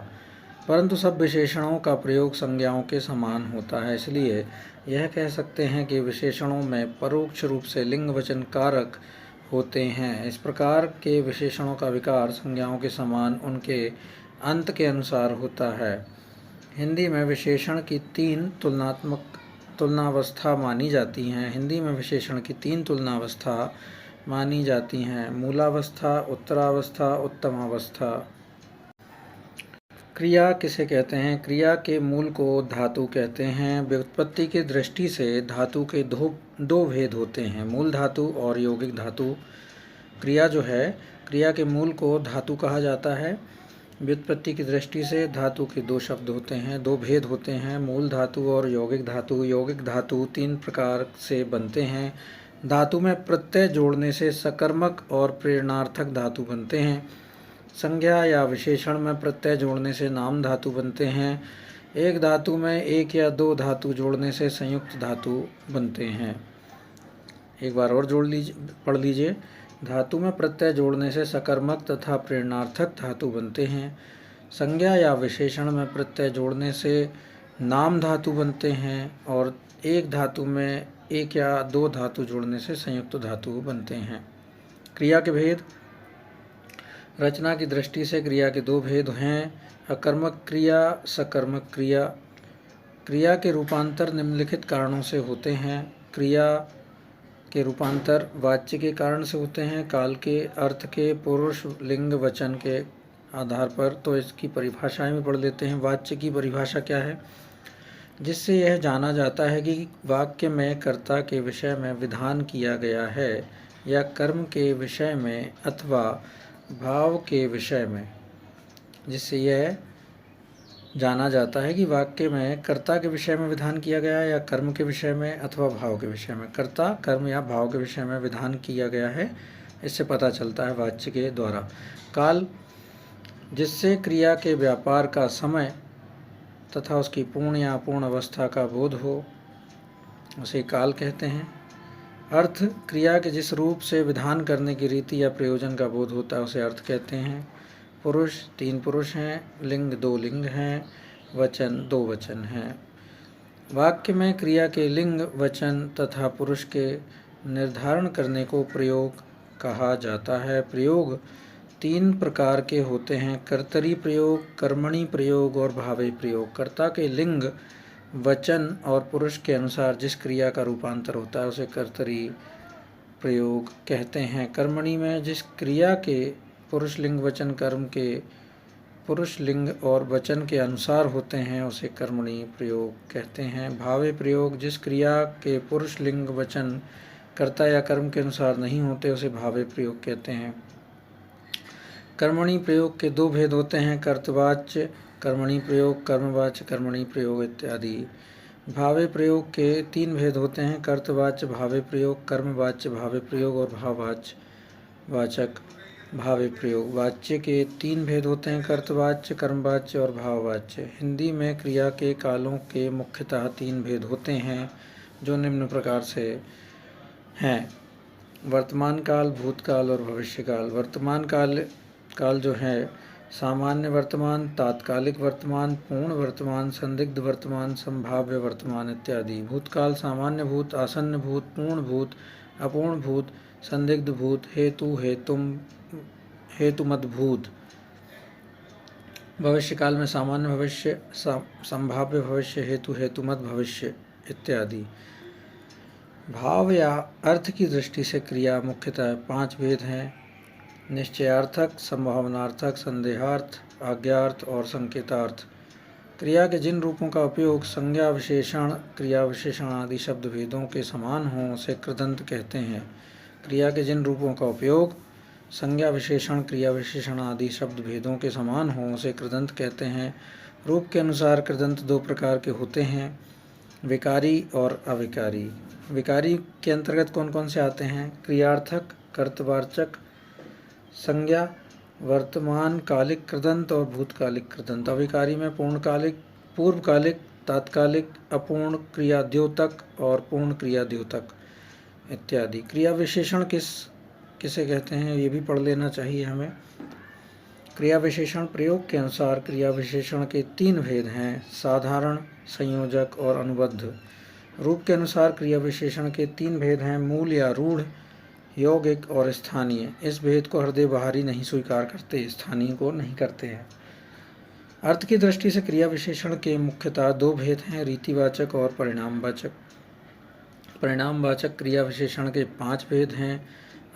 परंतु सब विशेषणों का प्रयोग संज्ञाओं के समान होता है। इसलिए यह कह सकते हैं कि विशेषणों में परोक्ष रूप से लिंग वचन कारक होते हैं। इस प्रकार के विशेषणों का विकार संज्ञाओं के समान उनके अंत के अनुसार होता है। हिंदी में विशेषण की 3 तुलनावस्था मानी जाती हैं। हिंदी में विशेषण की 3 तुलनावस्था मानी जाती हैं, मूलावस्था, उत्तरावस्था, उत्तमावस्था। क्रिया किसे कहते हैं? क्रिया के मूल को धातु कहते हैं। व्युत्पत्ति की दृष्टि से धातु के दो भेद होते हैं, मूल धातु और यौगिक धातु। क्रिया जो है, क्रिया के मूल को धातु कहा जाता है। व्युत्पत्ति की दृष्टि से धातु के 2 शब्द होते हैं, 2 भेद होते हैं, मूल धातु और यौगिक धातु। यौगिक धातु 3 प्रकार से बनते हैं। धातु में प्रत्यय जोड़ने से सकर्मक और प्रेरणार्थक धातु बनते हैं। संज्ञा या विशेषण में प्रत्यय जोड़ने से नाम धातु बनते हैं। एक धातु में 1 या 2 धातु जोड़ने से संयुक्त धातु बनते हैं। एक बार और पढ़ लीजिए। धातु में प्रत्यय जोड़ने से सकर्मक तथा प्रेरणार्थक धातु बनते हैं। संज्ञा या विशेषण में प्रत्यय जोड़ने से नाम धातु बनते हैं और एक धातु में 1 या 2 धातु जोड़ने से संयुक्त धातु बनते हैं। क्रिया के भेद। रचना की दृष्टि से क्रिया के 2 भेद हैं, अकर्मक क्रिया, सकर्मक क्रिया। क्रिया के रूपांतर निम्नलिखित कारणों से होते हैं। क्रिया के रूपांतर वाच्य के कारण से होते हैं, काल के, अर्थ के, पुरुष, लिंग, वचन के आधार पर। तो इसकी परिभाषाएं भी पढ़ लेते हैं। वाच्य की परिभाषा क्या है? जिससे यह जाना जाता है कि वाक्य में कर्ता के विषय में विधान किया गया है या कर्म के विषय में अथवा भाव के विषय में। जिससे यह जाना जाता है कि वाक्य में कर्ता के विषय में विधान किया गया है या कर्म के विषय में अथवा भाव के विषय में। कर्ता, कर्म या भाव के विषय में विधान किया गया है, इससे पता चलता है वाच्य के द्वारा। काल, जिससे क्रिया के व्यापार का समय तथा उसकी पूर्ण या अपूर्ण अवस्था का बोध हो, उसे काल कहते हैं। अर्थ, क्रिया के जिस रूप से विधान करने की रीति या प्रयोजन का बोध होता है, उसे अर्थ कहते हैं। पुरुष, 3 पुरुष हैं। लिंग, 2 लिंग हैं। वचन, 2 वचन हैं। वाक्य में क्रिया के लिंग, वचन तथा पुरुष के निर्धारण करने को प्रयोग कहा जाता है। प्रयोग 3 प्रकार के होते हैं: कर्तरी प्रयोग, कर्मणि प्रयोग और भावे प्रयोग। कर्ता के लिंग, वचन और पुरुष के अनुसार जिस क्रिया का रूपांतर होता है, उसे कर्तरी प्रयोग कहते हैं। कर्मणि में जिस क्रिया के पुरुष लिंग, वचन कर्म के पुरुष लिंग और वचन के अनुसार होते हैं, उसे कर्मणि प्रयोग कहते हैं। भावे प्रयोग, जिस क्रिया के पुरुष लिंग, वचन कर्ता या कर्म के अनुसार नहीं होते, उसे भावे प्रयोग कहते हैं। कर्मणि प्रयोग के 2 भेद होते हैं: कर्तवाच्य कर्मणि प्रयोग, कर्मवाच्य कर्मणि प्रयोग इत्यादि। भावे प्रयोग के 3 भेद होते हैं: कर्तवाच्य भावे प्रयोग, कर्मवाच्य भावे प्रयोग और भाववाच्य वाचक भावे प्रयोग। वाच्य के 3 भेद होते हैं: कर्तवाच्य, कर्मवाच्य और भाववाच्य। हिंदी में क्रिया के कालों के मुख्यतः 3 भेद होते हैं, जो निम्न प्रकार से हैं: वर्तमान काल, भूतकाल और भविष्यकाल। वर्तमान काल जो है सामान्य वर्तमान, तात्कालिक वर्तमान, पूर्ण वर्तमान, संदिग्ध वर्तमान, संभाव्य वर्तमान इत्यादि। भूतकाल सामान्य भूत, आसन्न भूत, पूर्ण भूत, अपूर्ण भूत, संदिग्ध भूत, हेतु, हेतुमत भूत। भविष्यकाल में सामान्य भविष्य, संभाव्य भविष्य, हेतु, हेतुमत भविष्य इत्यादि। भाव या अर्थ की दृष्टि से क्रिया मुख्यतः 5 भेद हैं: निश्चयार्थक, संभावनार्थक, संदेहार्थ, आज्ञार्थ और संकेतार्थ। क्रिया के जिन रूपों का उपयोग संज्ञा विशेषण, क्रिया विशेषण आदि शब्द भेदों के समान हों, उसे कृदंत कहते हैं। क्रिया के जिन रूपों का उपयोग संज्ञा विशेषण, क्रिया विशेषण आदि शब्द भेदों के समान हों, उसे कृदंत कहते हैं। रूप के अनुसार कृदंत 2 प्रकार के होते हैं: विकारी और अविकारी। विकारी के अंतर्गत कौन कौन से आते हैं? क्रियार्थक, कर्तवाचक, संज्ञा, वर्तमान कालिक कृदंत और भूतकालिक कृदंत। अविकारी में पूर्णकालिक, पूर्वकालिक, तात्कालिक, अपूर्ण क्रिया द्योतक और पूर्ण क्रिया द्योतक इत्यादि। क्रिया विशेषण किसे कहते हैं, ये भी पढ़ लेना चाहिए हमें। क्रिया विशेषण प्रयोग के अनुसार क्रिया विशेषण के 3 भेद हैं: साधारण, संयोजक और अनुबद्ध। रूप के अनुसार क्रिया विशेषण के 3 भेद हैं: मूल या रूढ़, यौगिक और स्थानीय। इस भेद को हृदय बाहरी नहीं स्वीकार करते, स्थानीय को नहीं करते हैं। अर्थ की दृष्टि से क्रिया विशेषण के मुख्यतः 2 भेद हैं: रीतिवाचक और परिणामवाचक। परिणामवाचक क्रिया विशेषण के 5 भेद हैं: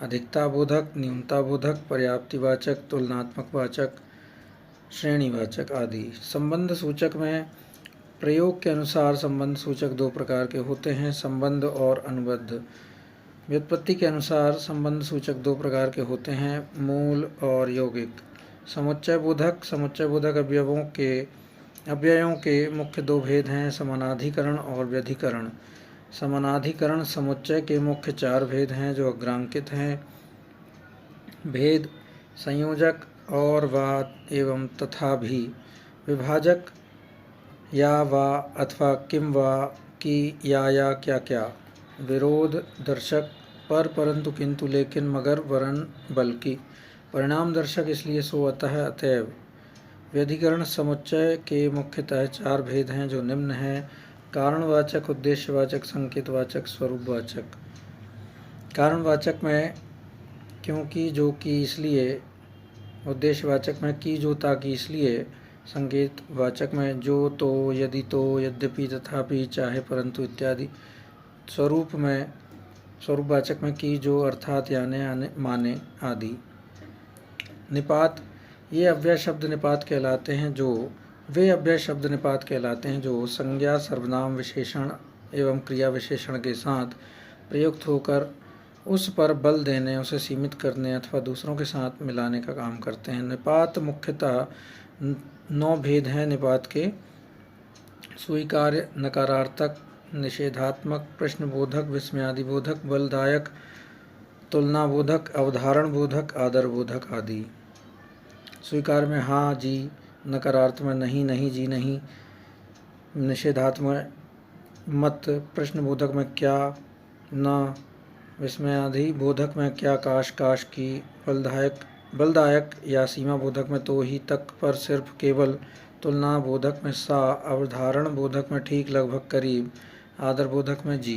अधिकताबोधक, न्यूनताबोधक, पर्याप्तिवाचक, तुलनात्मक वाचक, श्रेणीवाचक आदि। संबंध सूचक में प्रयोग के अनुसार संबंध सूचक 2 प्रकार के होते हैं: संबंध और अनुबद्ध। व्युत्पत्ति के अनुसार संबंध सूचक 2 प्रकार के होते हैं: मूल और यौगिक। समुच्चय बोधक अव्ययों के मुख्य 2 भेद हैं: समानाधिकरण और व्यधिकरण। समानाधिकरण समुच्चय के मुख्य 4 भेद हैं, जो अग्रांकित हैं: भेद, संयोजक, और, वा एवं, तथा भी। विभाजक, या, वा अथवा किम, वा, की, या क्या क्या। विरोध दर्शक, पर, परंतु, किंतु, लेकिन, मगर, वरन, बल्कि। परिणाम दर्शक, इसलिए, सो, अतः, अतएव। व्यधिकरण समुच्चय के मुख्यतः 4 भेद हैं, जो निम्न हैं: कारणवाचक, उद्देश्यवाचक, संकेतवाचक, स्वरूपवाचक। कारणवाचक में क्योंकि, जो कि, इसलिए। उद्देश्यवाचक में कि, जो, ताकि, इसलिए। संकेतवाचक में जो, तो, यदि, तो, यद्यपि, तथापि, चाहे, परंतु इत्यादि। स्वरूपवाचक में कि, जो, अर्थात, यानी, माने आदि। निपात, वे अव्यय शब्द निपात कहलाते हैं जो संज्ञा, सर्वनाम, विशेषण एवं क्रिया विशेषण के साथ प्रयुक्त होकर उस पर बल देने, उसे सीमित करने अथवा दूसरों के साथ मिलाने का काम करते हैं। निपात मुख्यतः 9 भेद हैं निपात के: स्वीकार्य, नकारार्थक, निषेधात्मक, प्रश्नबोधक, विस्मयादिबोधक, बलदायक, तुलनाबोधक, अवधारणबोधक, आदरबोधक आदि। स्वीकार में हाँ जी, नकारात्मक में नहीं नहीं जी नहीं, निषेधात्मक मत, प्रश्नबोधक में क्या न, विस्मयादिबोधक में क्या काश काश की, बलदायक या सीमा बोधक में तो ही, तक, पर, सिर्फ, केवल, तुलना बोधक में सा, अवधारण बोधक में ठीक, लगभग, करीब, आदर बोधक में जी।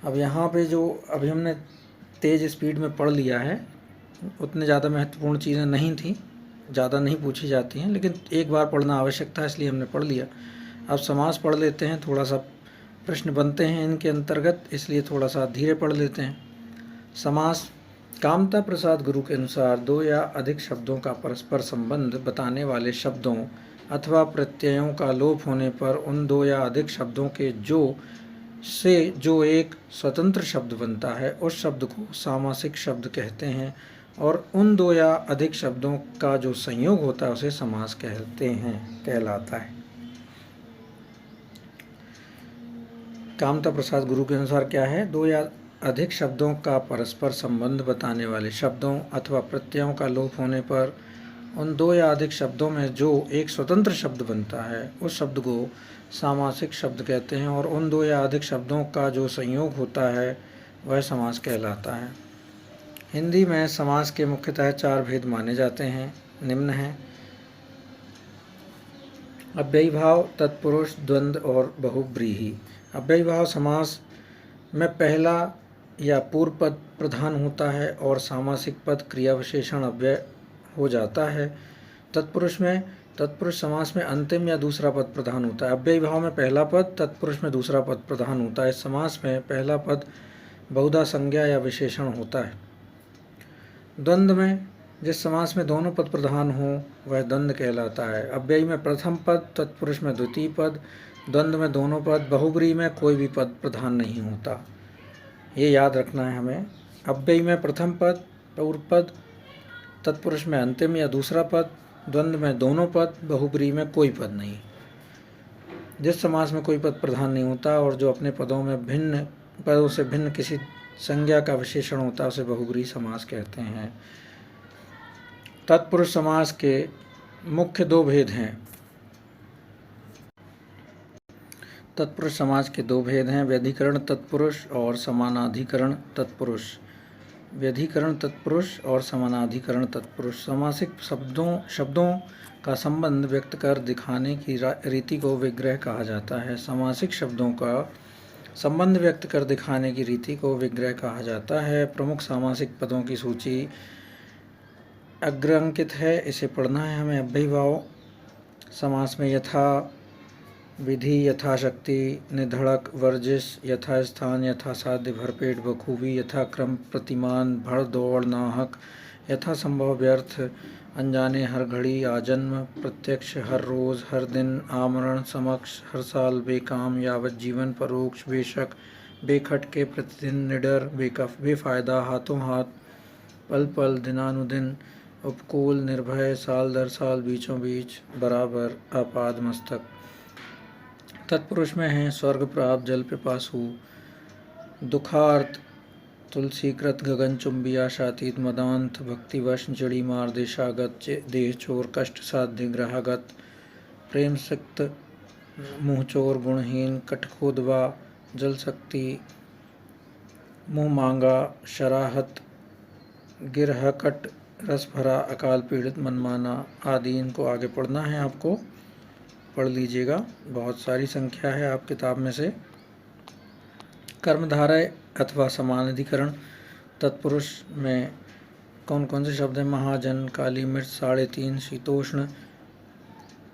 अब यहाँ पे जो अभी हमने तेज़ स्पीड में पढ़ लिया है, उतने ज़्यादा महत्वपूर्ण चीज़ें नहीं थी, ज़्यादा नहीं पूछी जाती हैं, लेकिन एक बार पढ़ना आवश्यक था, इसलिए हमने पढ़ लिया। अब समास पढ़ लेते हैं, थोड़ा सा प्रश्न बनते हैं इनके अंतर्गत, इसलिए थोड़ा सा धीरे पढ़ लेते हैं। समास: कामता प्रसाद गुरु के अनुसार 2 या अधिक शब्दों का परस्पर संबंध बताने वाले शब्दों अथवा प्रत्ययों का लोप होने पर उन 2 या अधिक शब्दों के जो एक स्वतंत्र शब्द बनता है, उस शब्द को सामासिक शब्द कहते हैं, और उन 2 या अधिक शब्दों का जो संयोग होता है उसे समास कहलाता है। कामता प्रसाद गुरु के अनुसार क्या है? 2 या अधिक शब्दों का परस्पर संबंध बताने वाले शब्दों अथवा प्रत्ययों का लोप होने पर उन 2 या अधिक शब्दों में जो एक स्वतंत्र शब्द बनता है, उस शब्द को सामासिक शब्द कहते हैं, और उन 2 या अधिक शब्दों का जो संयोग होता है वह समास कहलाता है। हिंदी में समास के मुख्यतः 4 भेद माने जाते हैं, निम्न हैं: अव्ययीभाव, तत्पुरुष, द्वंद्व और बहुब्रीहि। अव्ययीभाव समास में पहला या पूर्व पद प्रधान होता है और सामासिक पद क्रिया विशेषण अव्यय हो जाता है। तत्पुरुष समास में अंतिम या दूसरा पद प्रधान होता है। अव्ययीभाव में पहला पद, तत्पुरुष में दूसरा पद प्रधान होता है। इस समास में पहला पद बहुधा संज्ञा या विशेषण होता है। द्वंद्व में जिस समास में दोनों पद प्रधान हो वह द्वंद्व कहलाता है। अव्ययी में प्रथम पद, तत्पुरुष में द्वितीय पद, द्वंद्व में दोनों पद, बहुब्रीहि में कोई भी पद प्रधान नहीं होता। ये याद रखना है हमें। अव्ययी में प्रथम पद, पूर्व पद, तत्पुरुष में अंतिम या दूसरा पद, द्वंद्व में दोनों पद, बहुब्रीहि में कोई पद नहीं। जिस समास में कोई पद प्रधान नहीं होता और जो अपने पदों से भिन्न किसी संज्ञा का विशेषण होता है उसे बहुब्रीहि समास कहते हैं। तत्पुरुष समास के मुख्य 2 भेद हैं। तत्पुरुष समास के 2 भेद हैं: व्यधिकरण तत्पुरुष और समानाधिकरण तत्पुरुष। व्यधिकरण तत्पुरुष और समानाधिकरण तत्पुरुष। सामासिक शब्दों का संबंध व्यक्त कर दिखाने की रीति को विग्रह कहा जाता है। सामासिक शब्दों का संबंध व्यक्त कर दिखाने की रीति को विग्रह कहा जाता है। प्रमुख सामासिक पदों की सूची अग्रांकित है, इसे पढ़ना है हमें। अव्ययीभाव समास में यथा विधि, यथाशक्ति, निधड़क, वर्जिश, यथास्थान, यथासाध्य, भरपेट, बखूबी, यथाक्रम, प्रतिमान, भड़ दौड़, नाहक, यथासंभव, व्यर्थ, अनजाने, हर घड़ी, आजन्म, प्रत्यक्ष, हर रोज़, हर दिन, आमरण, समक्ष, हर साल, बेकाम, यावत जीवन, परोक्ष, बेशक, बेखटके, प्रतिदिन, निडर, बेकफ, बेफायदा, हाथों हाथ, पल पल, दिनानुदिन, उपकूल, निर्भय, साल दर साल, बीचों बीच, बराबर, आपाद मस्तक। तत्पुरुष में हैं स्वर्ग प्राप्त, जल पिपासु, दुखार्त, तुलसीकृत, गगनचुंबी, आशातीत, मदांत, भक्तिवश, जड़ी मार, देशागत, देह चोर, कष्ट साध्य, ग्रहागत, प्रेम सिक्त, मुँहचोर, गुणहीन, कटखोदवा, जल शक्ति, मुँह मांगा, शराहत, गिरहकट, रस भरा, अकाल पीड़ित, मनमाना आदि। इनको आगे पढ़ना है, आपको पढ़ लीजिएगा, बहुत सारी संख्या है आप किताब में से। कर्मधारय अथवा समानाधिकरण तत्पुरुष में कौन कौन से शब्द हैं? महाजन, काली मिर्च, 3.5, शीतोष्ण,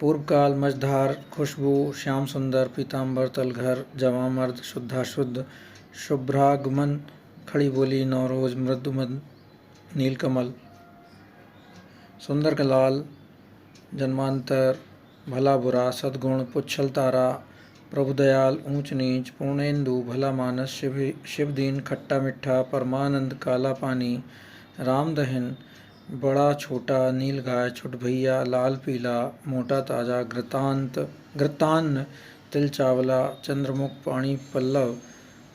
पूर्वकाल, मझधार, खुशबू, श्याम सुंदर, पीताम्बर, तलघर, जवामर्द, शुद्धाशुद्ध, शुभ्रागमन, खड़ी बोली, नौरोज, मृदुमद, नीलकमल, सुंदर का लाल, जन्मांतर, भला बुरा, सद्गुण, पुच्छल तारा, प्रभुदयाल, ऊंच नीच, पूर्णेंदु, भला मानस, शिवदीन, खट्टा मिठा, परमानंद, काला पानी, रामदहन, बड़ा छोटा, नील गाय, छुट भैया, लाल पीला, मोटा ताजा, घृतान्न, तिल चावला, चंद्रमुख, पाणी पल्लव,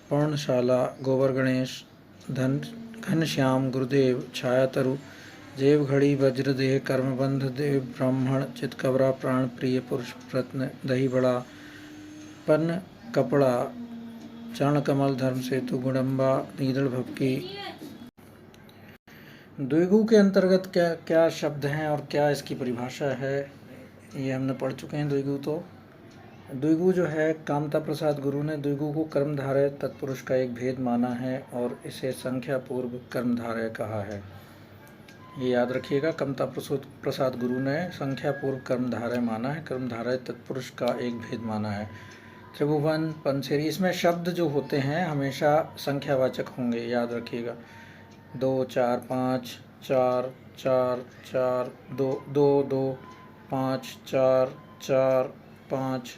पर्णशाला, गोबर गणेश, घनश्याम, गुरुदेव, छाया तरु, जेब घड़ी, वज्रदेह, कर्मबंध, देव ब्राह्मण, चितकबरा, प्राण प्रिय, पुरुष रत्न, दही बड़ा, पन्न कपड़ा, चरण कमल, धर्म सेतु, गुडम्बा, नीदड़ भक्की। द्विगु के अंतर्गत क्या क्या शब्द हैं और क्या इसकी परिभाषा है, ये हमने पढ़ चुके हैं। द्विगु जो है, कामता प्रसाद गुरु ने द्विगु को कर्मधारय तत्पुरुष का एक भेद माना है और इसे संख्या पूर्व कर्मधारय कहा है। ये याद रखिएगा, कामता प्रसाद गुरु ने संख्या पूर्व कर्मधारय माना है, कर्मधारय तत्पुरुष का एक भेद माना है। त्रिभुवन, पंसेरी, इसमें शब्द जो होते हैं हमेशा संख्यावाचक होंगे, याद रखिएगा। 2 4 5, 4 4 4, 2 2 2, 5 4 4 5,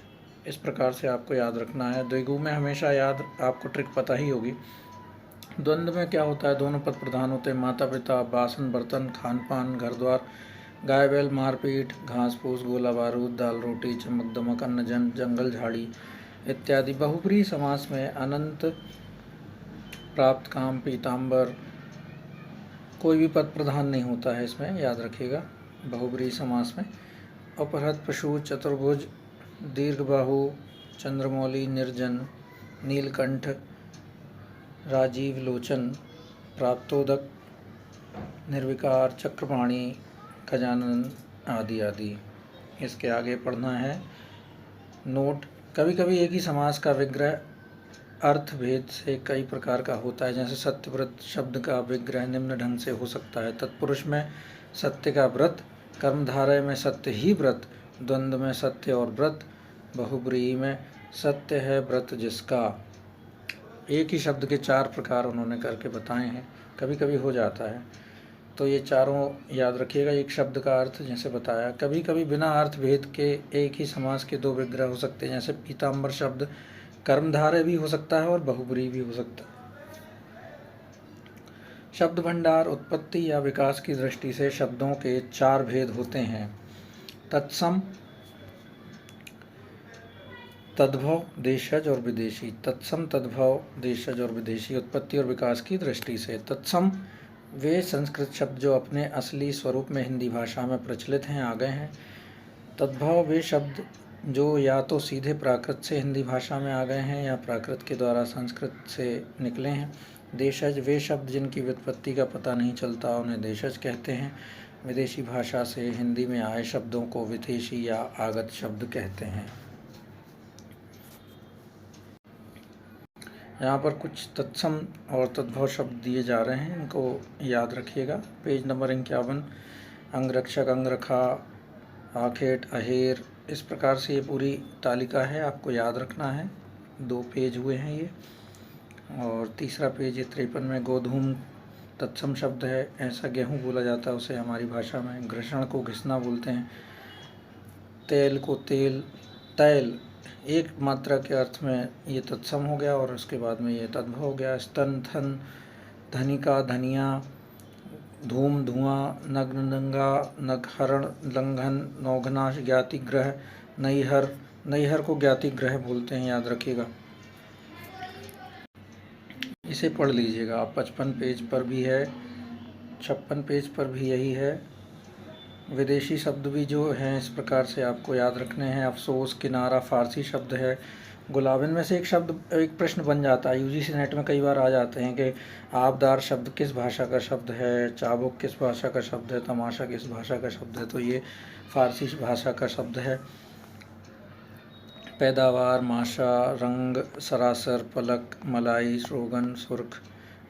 इस प्रकार से आपको याद रखना है। द्विगु में हमेशा याद, आपको ट्रिक पता ही होगी। द्वंद्व में क्या होता है, दोनों पद प्रधान होते हैं, माता पिता, बासन बर्तन, खान पान, घर द्वार, गाय बैल, मारपीट, घास फूस, गोला बारूद, दाल रोटी, चमक दमक, अन्न जन, जंगल झाड़ी इत्यादि। बहुब्रीहि समास में अनंत, प्राप्त, काम, पीताम्बर, कोई भी पद प्रधान नहीं होता है इसमें, याद रखिएगा बहुब्रीहि समास में। अपहृत, पशु, चतुर्भुज, दीर्घबाहु, चंद्रमौली, निर्जन, नीलकंठ, राजीव लोचन, प्राप्तोदक, निर्विकार, चक्रपाणी, खजानन आदि आदि। इसके आगे पढ़ना है नोट। कभी कभी एक ही समास का विग्रह अर्थ भेद से कई प्रकार का होता है, जैसे सत्यव्रत शब्द का विग्रह निम्न ढंग से हो सकता है। तत्पुरुष में सत्य का व्रत, कर्मधारय में सत्य ही व्रत, द्वंद्व में सत्य और व्रत, बहुब्रीहि में सत्य है व्रत जिसका। एक ही शब्द के 4 प्रकार उन्होंने करके बताए हैं, कभी कभी हो जाता है, तो ये चारों याद रखिएगा। एक शब्द का अर्थ जैसे बताया, कभी कभी बिना अर्थ भेद के एक ही समास के 2 विग्रह हो सकते हैं, जैसे पीताम्बर शब्द कर्मधारय भी हो सकता है और बहुब्रीहि भी हो सकता है। शब्द भंडार, उत्पत्ति या विकास की दृष्टि से शब्दों के 4 भेद होते हैं, तत्सम, तद्भव, देशज और विदेशी। तत्सम, तद्भव, देशज और विदेशी, उत्पत्ति और विकास की दृष्टि से। तत्सम वे संस्कृत शब्द जो अपने असली स्वरूप में हिंदी भाषा में प्रचलित हैं, आ गए हैं। तद्भव वे शब्द जो या तो सीधे प्राकृत से हिंदी भाषा में आ गए हैं या प्राकृत के द्वारा संस्कृत से निकले हैं। देशज वे शब्द जिनकी व्युत्पत्ति का पता नहीं चलता, उन्हें देशज कहते हैं। विदेशी भाषा से हिंदी में आए शब्दों को विदेशी या आगत शब्द कहते हैं। यहाँ पर कुछ तत्सम और तद्भव शब्द दिए जा रहे हैं, इनको याद रखिएगा। पेज नंबर 51, अंगरक्षक, अंगरखा, आखेट, अहेर, इस प्रकार से ये पूरी तालिका है, आपको याद रखना है। 2 पेज हुए हैं ये, और तीसरा पेज ये 53 में गोधूम तत्सम शब्द है, ऐसा गेहूँ बोला जाता है उसे हमारी भाषा में। घृषण को घिसना बोलते हैं। तेल को तेल, तैल, एक मात्रा के अर्थ में ये तत्सम हो गया और उसके बाद में ये तद्भव हो गया। स्तन, थन, धनिका, धनिया, धूम, धुआं, नग्न, नंगा, नगहरण, लंघन, नौघनाश, ज्ञातिग्रह, नैहर, नैहर को ज्ञातिग्रह बोलते हैं, याद रखिएगा। इसे पढ़ लीजिएगा आप, 55 पेज पर भी है, 56 पेज पर भी यही है। विदेशी शब्द भी जो हैं इस प्रकार से आपको याद रखने हैं। अफसोस, किनारा फारसी शब्द है। गुलाबिन में से एक प्रश्न बन जाता है, यूजीसी नेट में कई बार आ जाते हैं कि आबदार शब्द किस भाषा का शब्द है, चाबुक किस भाषा का शब्द है, तमाशा किस भाषा का शब्द है, तो ये फारसी भाषा का शब्द है। पैदावार, माशा, रंग, सरासर, पलक, मलाई, रोगन, सुर्ख,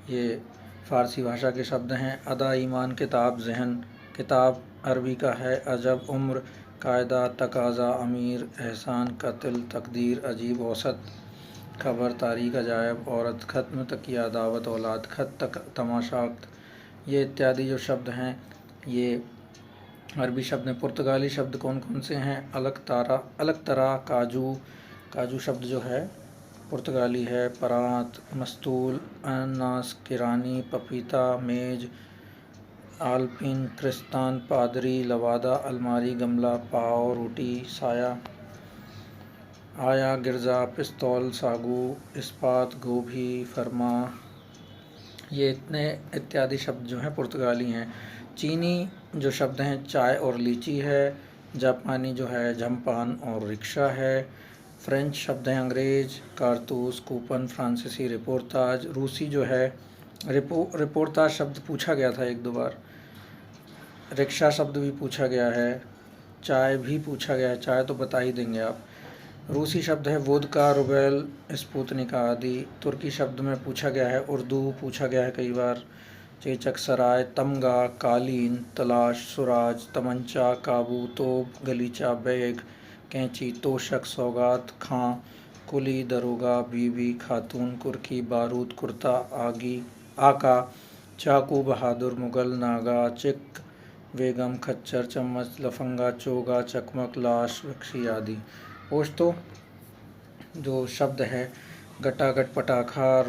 ये फारसी भाषा के शब्द हैं। अदा, ईमान, किताब, जहन, किताब अरबी का है। अजब, उम्र, कायदा, तकाजा, अमीर, एहसान, कत्ल, तकदीर, अजीब, औसत, खबर, तारीख, अजायब, औरत, ख़त्म, तकिया, दावत, औलाद, खत, तमाशा, ये इत्यादि जो शब्द हैं ये अरबी शब्द हैं। पुर्तगाली शब्द कौन कौन से हैं? अलग तरह, काजू, काजू शब्द जो है पुर्तगाली है। परात, मस्तूल, अनानास, किरानी, पपीता, मेज, आलपीन, क्रिस्तान, पादरी, लवादा, अलमारी, गमला, पाव, रोटी, साया, आया, गिरजा, पिस्तौल, सागू, इस्पात, गोभी, फरमा, ये इतने इत्यादि शब्द जो हैं पुर्तगाली हैं। चीनी जो शब्द हैं चाय और लीची है। जापानी जो है झमपान और रिक्शा है। फ्रेंच शब्द हैं अंग्रेज, कारतूस, कूपन, फ्रांसीसी रिपोर्ताज। रूसी जो है रिपोर्ताज शब्द पूछा गया था एक दो बार। रिक्शा शब्द भी पूछा गया है। चाय भी पूछा गया है, चाय तो बता ही देंगे आप। रूसी शब्द है वोदका, रुबेल, स्पुतनिका आदि। तुर्की शब्द में पूछा गया है उर्दू, पूछा गया है कई बार। चेचक, सराय, तमगा, कालीन, तलाश, सुराज, तमंचा, काबू, तोप, गलीचा, बैग, कैंची, तोशक, सौगात, खां, कुली, दरोगा, बीबी, खातून, कुर्की, बारूद, कुर्ता, आगी, आका, चाकू, बहादुर, मुगल, नागा, चिक, बेगम, खच्चर, चम्मच, लफंगा, चोगा, चकमक, लाश, वक्शी आदि। पोश्तो जो शब्द है गटागट, पटाखा,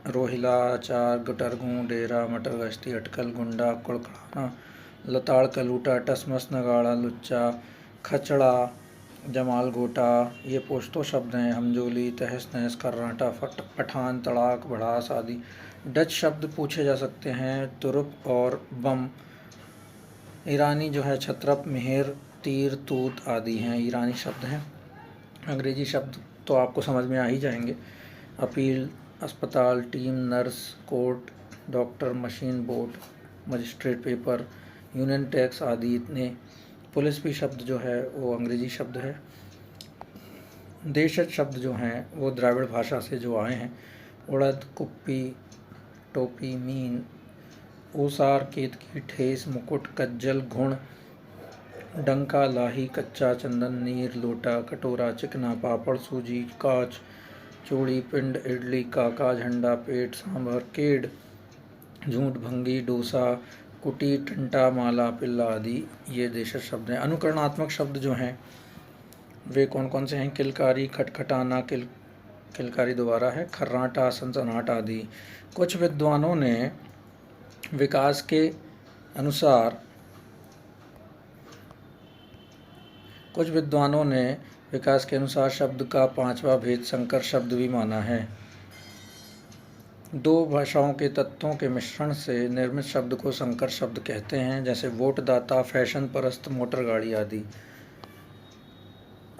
रोहिला, अचार, गटरगूं, डेरा, मटर गश्ती, अटकल, गुंडा, कुड़कड़ाना, लताड़, कलूटा, टसमस, नगाड़ा, लुच्चा, खचड़ा, जमाल, गोटा, ये पोश्तो शब्द हैं। हमजोली, तहस नहस, कर्राटा, पठान, तड़ाक, भड़ास आदि। डच शब्द पूछे जा सकते हैं तुरुप और बम। ईरानी जो है छत्रप, मेहर, तीर, तूत आदि हैं, ईरानी शब्द हैं। अंग्रेजी शब्द तो आपको समझ में आ ही जाएंगे। अपील, अस्पताल, team, nurse, court, doctor, machine, boat, magistrate, paper, union tax आदि इतने। पुलिस भी शब्द जो है वो अंग्रेजी शब्द है। देशज शब्द जो हैं वो द्राविड़ भाषा से जो आए हैं। उड़द, कुप्पी, टोपी, मीन, ओसार, केतकी, ठेस, मुकुट, कज्जल, घुण, डंका, लाही, कच्चा, चंदन, नीर, लोटा, कटोरा, चिकना, पापड़, सूजी, काच, चूड़ी, पिंड, इडली, काका, झंडा, पेट, सांभर, केड, झूठ, भंगी, डोसा, कुटी, टंटा, माला, पिल्ला आदि ये देशज शब्द हैं। अनुकरणात्मक शब्द जो हैं वे कौन कौन से हैं? किलकारी, खटखटाना, किलकारी दोबारा है, खर्राटा, सनसनाहट आदि। कुछ विद्वानों ने विकास के अनुसार शब्द का पांचवा भेद संकर शब्द भी माना है। दो भाषाओं के तत्वों के मिश्रण से निर्मित शब्द को संकर शब्द कहते हैं, जैसे वोटदाता, फैशन परस्त, मोटर गाड़ी आदि।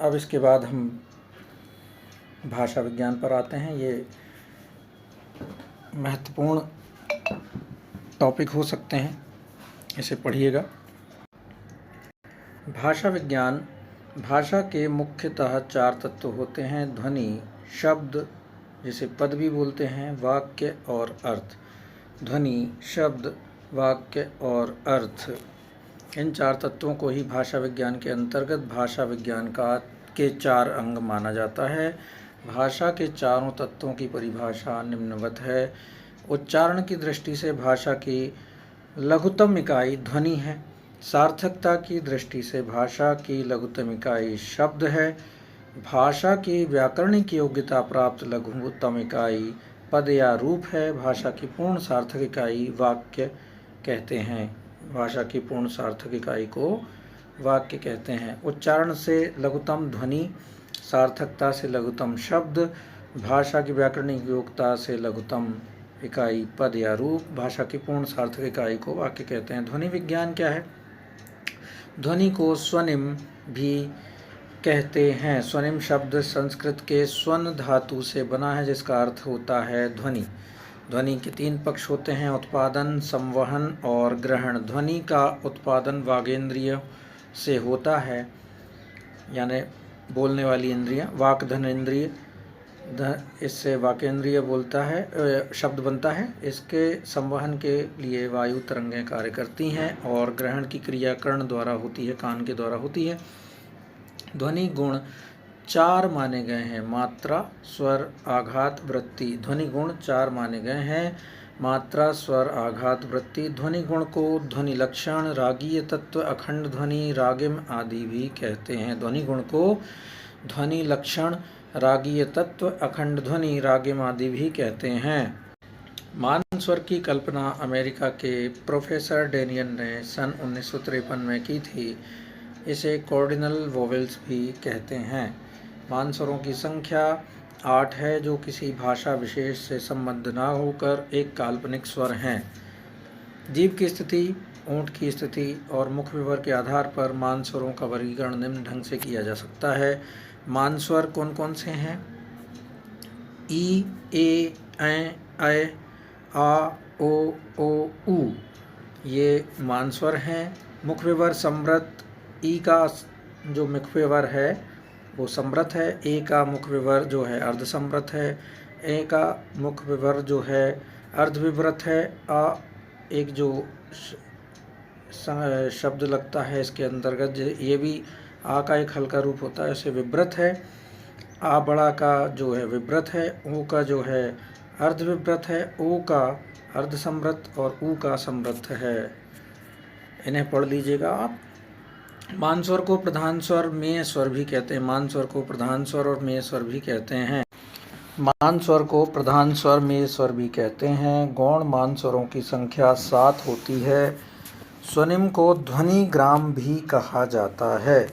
अब इसके बाद हम भाषा विज्ञान पर आते हैं। ये महत्वपूर्ण टॉपिक हो सकते हैं, इसे पढ़िएगा। भाषा विज्ञान, भाषा के मुख्यतः चार तत्व होते हैं: ध्वनि, शब्द जिसे पद भी बोलते हैं, वाक्य और अर्थ। ध्वनि, शब्द, वाक्य और अर्थ, इन चार तत्वों को ही भाषा विज्ञान के अंतर्गत भाषा विज्ञान के चार अंग माना जाता है। भाषा के चारों तत्वों की परिभाषा निम्नवत है। उच्चारण की दृष्टि से भाषा की लघुत्तम इकाई ध्वनि है। सार्थकता की दृष्टि से भाषा की लघुत्तम इकाई शब्द है। भाषा की व्याकरणिक योग्यता प्राप्त लघुत्तम इकाई पद या रूप है। भाषा की पूर्ण सार्थक इकाई वाक्य कहते हैं। भाषा की पूर्ण सार्थक इकाई को वाक्य कहते हैं। उच्चारण से लघुत्तम ध्वनि, सार्थकता से लघुत्तम शब्द, भाषा की व्याकरणिक योग्यता से लघुत्तम इकाई पद या रूप, भाषा की पूर्ण सार्थक इकाई को वाक्य कहते हैं। ध्वनि विज्ञान क्या है? ध्वनि को स्वनिम भी कहते हैं। स्वनिम शब्द संस्कृत के स्वन धातु से बना है, जिसका अर्थ होता है ध्वनि। ध्वनि के तीन पक्ष होते हैं: उत्पादन, संवहन और ग्रहण। ध्वनि का उत्पादन वागेंद्रिय से होता है, यानी बोलने वाली इंद्रियां। वाक धनेंद्रिय, इससे वाकेंद्रिय बोलता है, शब्द बनता है। इसके संवहन के लिए वायु तरंगें कार्य करती हैं और ग्रहण की क्रिया कर्ण द्वारा होती है, कान के द्वारा होती है। ध्वनि गुण चार माने गए हैं: मात्रा, स्वर, आघात, वृत्ति। ध्वनि गुण चार माने गए हैं: मात्रा, स्वर, आघात, वृत्ति। ध्वनि गुण को ध्वनि लक्षण, रागीय तत्व, अखंड ध्वनि, रागिम आदि भी कहते हैं। ध्वनि गुण को ध्वनि लक्षण, रागीय तत्व, अखंड ध्वनि, रागिम आदि भी कहते हैं। मान स्वर की कल्पना अमेरिका के प्रोफेसर डेनियल ने सन 1953 में की थी। इसे कॉर्डिनल वोवेल्स भी कहते हैं। मानस्वरों की संख्या 8 है, जो किसी भाषा विशेष से संबद्ध न होकर एक काल्पनिक स्वर हैं। जीव की स्थिति, ऊंट की स्थिति और मुख विवर के आधार पर मानस्वरों का वर्गीकरण निम्न ढंग से किया जा सकता है। मानस्वर कौन कौन से हैं? ई, ए, ऐ, आ, ओ, उ, ये मानस्वर हैं। मुख विवर समृत, ई का जो मुख विवर है वो समृत है, ए का मुख विवर जो है अर्धसमृत है, ए का मुख विवर जो है अर्धविवृत है, आ एक जो शब्द लगता है इसके अंतर्गत, ये भी आ का एक हल्का रूप होता है, इसे विवृत है। आ बड़ा का जो है विवृत है, ओ का जो है अर्धविवृत है, ओ का अर्धसमृत और ऊ का समृत है। इन्हें पढ़ लीजिएगा आप। मानस्वर को प्रधान स्वर, मेय स्वर भी कहते हैं। मानस्वर को प्रधान स्वर और मेय स्वर भी कहते हैं। मानस्वर को प्रधान स्वर, मेय स्वर भी कहते हैं। गौण मानस्वरों की संख्या 7 होती है। स्वनिम को ध्वनि ग्राम भी कहा जाता है,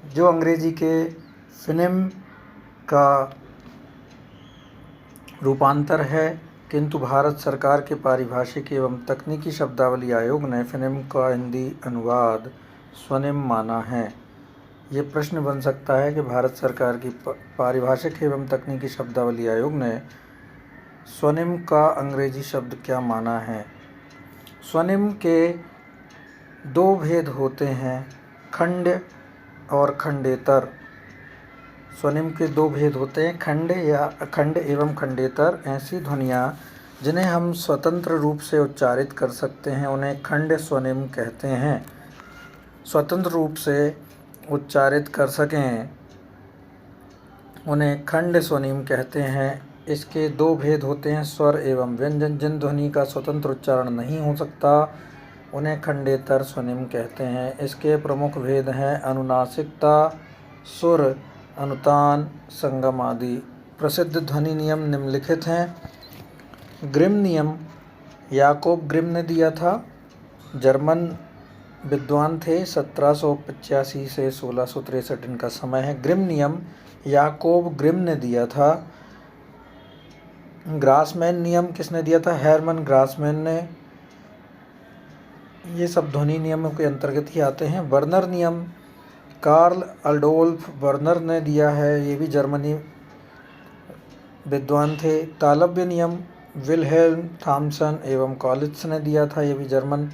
जो अंग्रेजी के फिनिम का रूपांतर है, किंतु भारत सरकार के पारिभाषिक एवं तकनीकी शब्दावली आयोग ने फिनिम का हिंदी अनुवाद स्वनिम माना है। ये प्रश्न बन सकता है कि भारत सरकार की पारिभाषिक एवं तकनीकी शब्दावली आयोग ने स्वनिम का अंग्रेजी शब्द क्या माना है। स्वनिम के 2 भेद होते हैं, खंड और खंडेतर। स्वनिम के 2 भेद होते हैं, खंड या अखंड एवं खंडेतर। ऐसी ध्वनियाँ जिन्हें हम स्वतंत्र रूप से उच्चारित कर सकते हैं उन्हें खंड स्वनिम कहते हैं। स्वतंत्र रूप से उच्चारित कर सकें उन्हें खंड स्वनिम कहते हैं। इसके 2 भेद होते हैं, स्वर एवं व्यंजन। जिन ध्वनि का स्वतंत्र उच्चारण नहीं हो सकता उन्हें खंडेतर स्वनिम कहते हैं। इसके प्रमुख भेद हैं अनुनासिकता, सुर, अनुतान, संगम आदि। प्रसिद्ध ध्वनि नियम निम्नलिखित हैं। ग्रिम नियम याकोब ग्रिम ने दिया था, जर्मन विद्वान थे। 1785 से 1663 इनका समय है। ग्रिम नियम याकोब ग्रिम ने दिया था। ग्रासमैन नियम किसने दिया था? हेरमन ग्रासमैन ने। ये सब ध्वनि नियमों के अंतर्गत ही आते हैं। वर्नर नियम कार्ल अडोल्फ वर्नर ने दिया है, ये भी जर्मनी विद्वान थे। तालव्य नियम विल्हेल्म थॉम्सन एवं कॉलिट्स ने दिया था, ये भी जर्मन,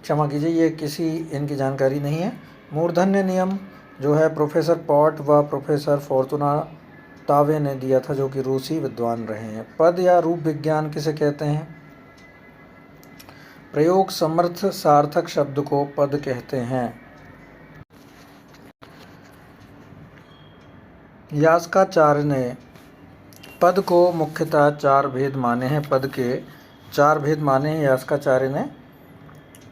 क्षमा कीजिए ये किसी इनकी जानकारी नहीं है। मूर्धन्य नियम जो है प्रोफेसर पॉट व प्रोफेसर फॉर्तुना तावे ने दिया था, जो कि रूसी विद्वान रहे हैं। पद या रूप विज्ञान किसे कहते हैं? प्रयोग समर्थ सार्थक शब्द को पद कहते हैं। यास्काचार्य ने पद को मुख्यतः 4 भेद माने हैं। पद के 4 भेद माने हैं यास्काचार्य ने।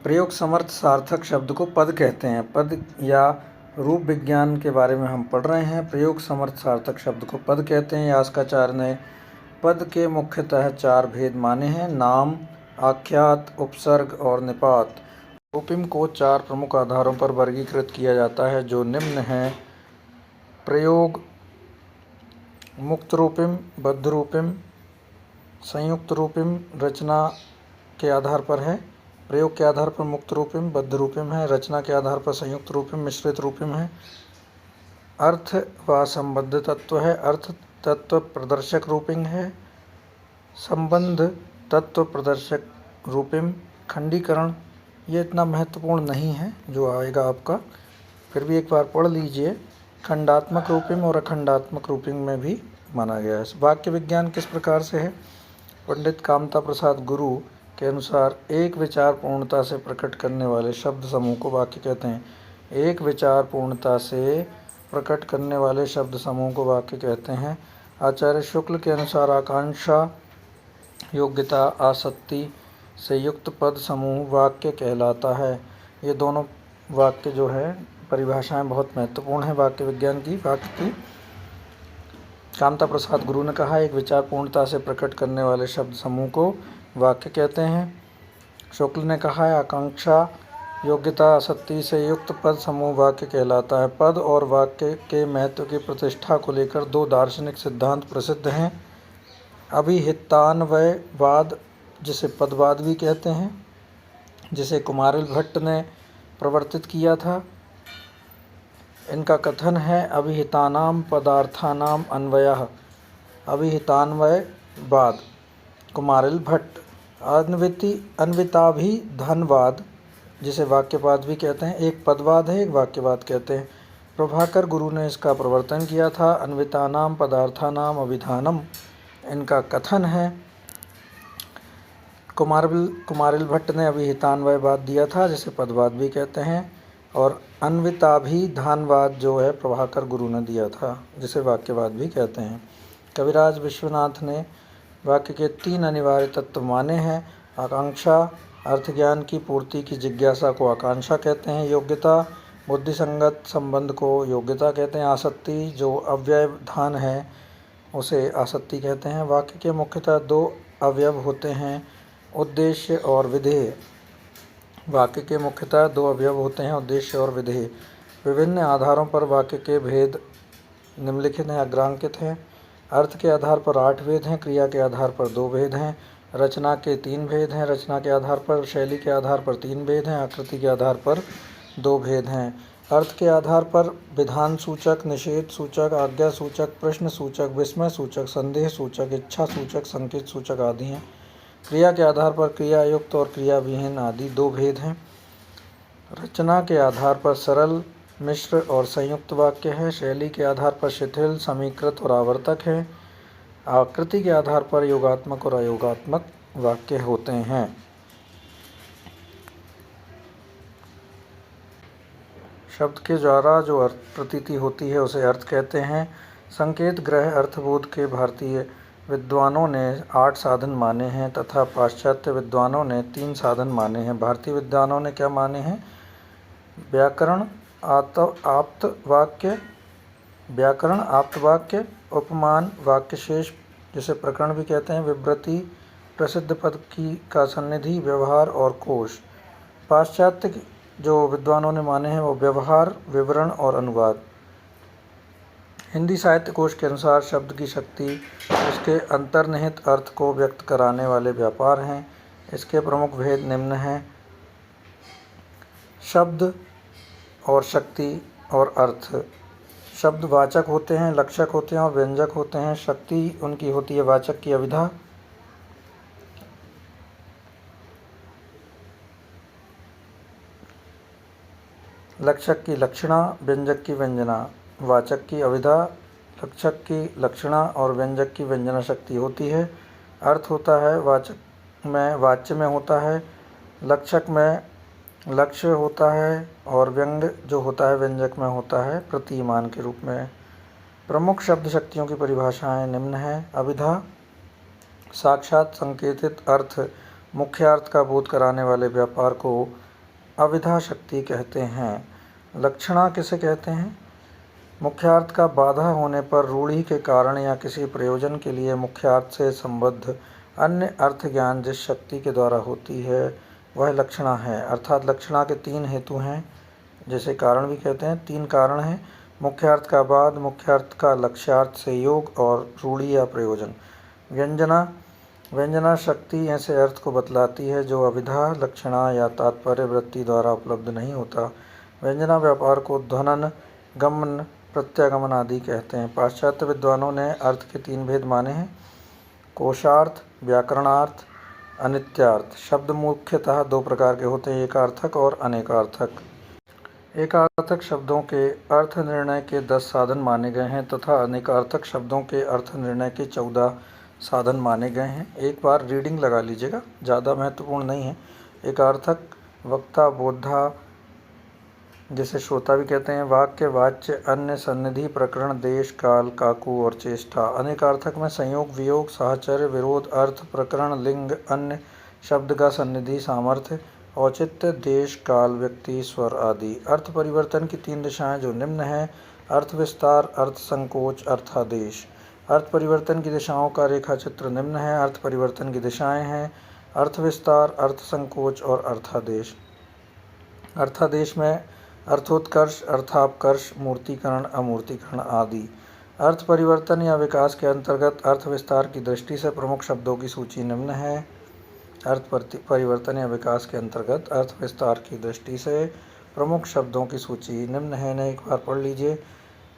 प्रयोग समर्थ सार्थक शब्द को पद कहते हैं। पद या रूप विज्ञान के बारे में हम पढ़ रहे हैं। प्रयोग समर्थ सार्थक शब्द को पद कहते हैं। यास्काचार्य ने पद के मुख्यतः 4 भेद माने हैं, नाम, आख्यात, उपसर्ग और निपात। रूपिम को 4 प्रमुख आधारों पर वर्गीकृत किया जाता है, जो निम्न हैं। प्रयोग, मुक्त रूपिम, बद्ध रूपिम, संयुक्त रूपिम। रचना के आधार पर है। प्रयोग के आधार पर मुक्त रूपिम, बद्ध रूपिम है। रचना के आधार पर संयुक्त रूपिम, मिश्रित रूपिम है। अर्थ व संबद्ध तत्व है। अर्थ तत्व प्रदर्शक रूपिम है। संबंध तत्व प्रदर्शक रूपिम। खंडीकरण ये इतना महत्वपूर्ण नहीं है जो आएगा आपका, फिर भी एक बार पढ़ लीजिए। खंडात्मक रूपिम और अखंडात्मक रूपिम में भी माना गया है। वाक्य विज्ञान किस प्रकार से है? पंडित कामता प्रसाद गुरु के अनुसार एक विचार पूर्णता से प्रकट करने वाले शब्द समूह को वाक्य कहते हैं। एक विचार पूर्णता से प्रकट करने वाले शब्द समूह को वाक्य कहते हैं। आचार्य शुक्ल के अनुसार आकांक्षा, योग्यता, आसक्ति से युक्त पद समूह वाक्य कहलाता है। ये दोनों वाक्य जो है परिभाषाएं बहुत महत्वपूर्ण है वाक्य विज्ञान की। वाक्य की कामता प्रसाद गुरु ने कहा, एक विचार पूर्णता से प्रकट करने वाले शब्द समूह को वाक्य कहते हैं। शुक्ल ने कहा है, आकांक्षा, योग्यता, आसक्ति से युक्त पद समूह वाक्य कहलाता है। पद और वाक्य के महत्व की प्रतिष्ठा को लेकर दो दार्शनिक सिद्धांत प्रसिद्ध हैं। अभिहितान्वयवाद, जिसे पदवाद भी कहते हैं, जिसे कुमारिल भट्ट ने प्रवर्तित किया था। इनका कथन है, अभिहितानाम पदार्थानाम अन्वयः, अभिहितान्वयवाद, कुमारिल भट्ट। अन्विताभिधनवाद, जिसे वाक्यवाद भी कहते हैं, एक पदवाद है, एक वाक्यवाद कहते हैं। प्रभाकर गुरु ने इसका प्रवर्तन किया था। अन्वितानाम पदार्थानाम अभिधानम, इनका कथन है। कुमारिल भट्ट ने अभिहितान्वयवाद दिया था, जिसे पदवाद भी कहते हैं, और अन्विताभिधानवाद जो है प्रभाकर गुरु ने दिया था, जिसे वाक्यवाद भी कहते हैं। कविराज विश्वनाथ ने वाक्य के 3 अनिवार्य तत्व माने हैं। आकांक्षा, अर्थ ज्ञान की पूर्ति की जिज्ञासा को आकांक्षा कहते हैं। योग्यता, बुद्धि संगत संबंध को योग्यता कहते हैं। आसक्ति, जो अव्यवधान है, उसे आसक्ति कहते हैं। वाक्य के मुख्यतः 2 अवयव होते हैं, उद्देश्य और विधेय। वाक्य के मुख्यतः 2 अवयव होते हैं, उद्देश्य और विधेय। विभिन्न आधारों पर वाक्य के भेद निम्नलिखित हैं, अग्रांकित हैं। अर्थ के आधार पर 8 भेद हैं, क्रिया के आधार पर 2 भेद हैं, रचना के 3 भेद हैं, रचना के आधार पर, शैली के आधार पर 3 भेद हैं, आकृति के आधार पर 2 भेद हैं। अर्थ के आधार पर विधान सूचक, निषेध सूचक, आज्ञा सूचक, प्रश्न सूचक, विस्मय सूचक, संदेह सूचक, इच्छा सूचक, संकेत सूचक आदि हैं। क्रिया के आधार पर क्रिया युक्त और क्रिया विहीन आदि 2 भेद हैं। रचना के आधार पर सरल, मिश्र और संयुक्त वाक्य है। शैली के आधार पर शिथिल, समीकृत और आवर्तक है। आकृति के आधार पर योगात्मक और अयोगात्मक वाक्य होते हैं। शब्द के द्वारा जो अर्थ प्रतीति होती है उसे अर्थ कहते हैं। संकेत ग्रह अर्थबोध के भारतीय विद्वानों ने 8 साधन माने हैं तथा पाश्चात्य विद्वानों ने 3 साधन माने हैं। भारतीय विद्वानों ने क्या माने हैं? व्याकरण, आप्त वाक्य, उपमान, वाक्यशेष जिसे प्रकरण भी कहते हैं, विवृति, प्रसिद्ध पद का सन्निधि, व्यवहार और कोश। पाश्चात्य जो विद्वानों ने माने हैं वो व्यवहार, विवरण और अनुवाद। हिंदी साहित्य कोश के अनुसार शब्द की शक्ति उसके अंतर्निहित अर्थ को व्यक्त कराने वाले व्यापार हैं। इसके प्रमुख भेद निम्न हैं: शब्द और शक्ति और अर्थ। शब्द वाचक होते हैं, लक्षक होते हैं और व्यंजक होते हैं। शक्ति उनकी होती है वाचक की अभिधा, लक्षक की लक्षणा, व्यंजक की व्यंजना। वाचक की अभिधा, लक्षक की लक्षणा और व्यंजक की व्यंजना शक्ति होती है। अर्थ होता है वाचक में वाच्य में होता है, लक्षक में लक्ष्य होता है और व्यंग जो होता है व्यंजक में होता है प्रतिमान के रूप में। प्रमुख शब्द शक्तियों की परिभाषाएं निम्न हैं: अभिधा, साक्षात संकेतित अर्थ, मुख्य अर्थ का बोध कराने वाले व्यापार को अभिधा शक्ति कहते हैं। लक्षणा किसे कहते हैं? मुख्यार्थ का बाधा होने पर रूढ़ि के कारण या किसी प्रयोजन के लिए मुख्यार्थ से संबद्ध अन्य अर्थ ज्ञान जिस शक्ति के द्वारा होती है वह लक्षणा है। अर्थात लक्षणा के 3 हेतु हैं, जैसे कारण भी कहते हैं। 3 कारण हैं: मुख्यार्थ का बाद, मुख्यार्थ का लक्ष्यार्थ से योग और रूढ़ि या प्रयोजन। व्यंजना शक्ति ऐसे अर्थ को बतलाती है जो अभिधा, लक्षणा या तात्पर्य वृत्ति द्वारा उपलब्ध नहीं होता। व्यंजना व्यापार को ध्वनन, गमन, प्रत्यागमन आदि कहते हैं। पाश्चात्य विद्वानों ने अर्थ के 3 भेद माने हैं: कोशार्थ, व्याकरणार्थ, अनित्यार्थ। शब्द मुख्यतः 2 प्रकार के होते हैं, एकार्थक और अनेकार्थक। एकार्थक शब्दों के अर्थ निर्णय के 10 साधन माने गए हैं तथा अनेकार्थक शब्दों के अर्थ निर्णय के 14 साधन माने गए हैं। एक बार रीडिंग लगा लीजिएगा, ज़्यादा महत्वपूर्ण नहीं है। एकार्थक वक्ता, बोधा जिसे श्रोता भी कहते हैं, वाक्य, वाच्य, अन्य, सन्निधि, प्रकरण, देश, काल, काकू और चेष्टा। अनेकार्थक में संयोग, वियोग, साहचर्य, विरोध, अर्थ, प्रकरण, लिंग, अन्य, शब्द का सन्निधि, सामर्थ्य, औचित्य, देश, काल, व्यक्ति, स्वर आदि। अर्थ परिवर्तन की 3 दिशाएं जो निम्न हैं: अर्थ विस्तार, अर्थ संकोच, अर्थादेश। अर्थ परिवर्तन की दिशाओं का रेखा चित्र निम्न है। अर्थ परिवर्तन की दिशाएं हैं अर्थ विस्तार, अर्थ संकोच और अर्थादेश। अर्थादेश में अर्थोत्कर्ष, अर्थापकर्ष, मूर्तिकरण, अमूर्तिकरण आदि। अर्थ परिवर्तन या विकास के अंतर्गत अर्थ विस्तार की दृष्टि से प्रमुख शब्दों की सूची निम्न है। अर्थ परिवर्तन या विकास के अंतर्गत अर्थ विस्तार की दृष्टि से प्रमुख शब्दों की सूची निम्न है। ने एक बार पढ़ लीजिए।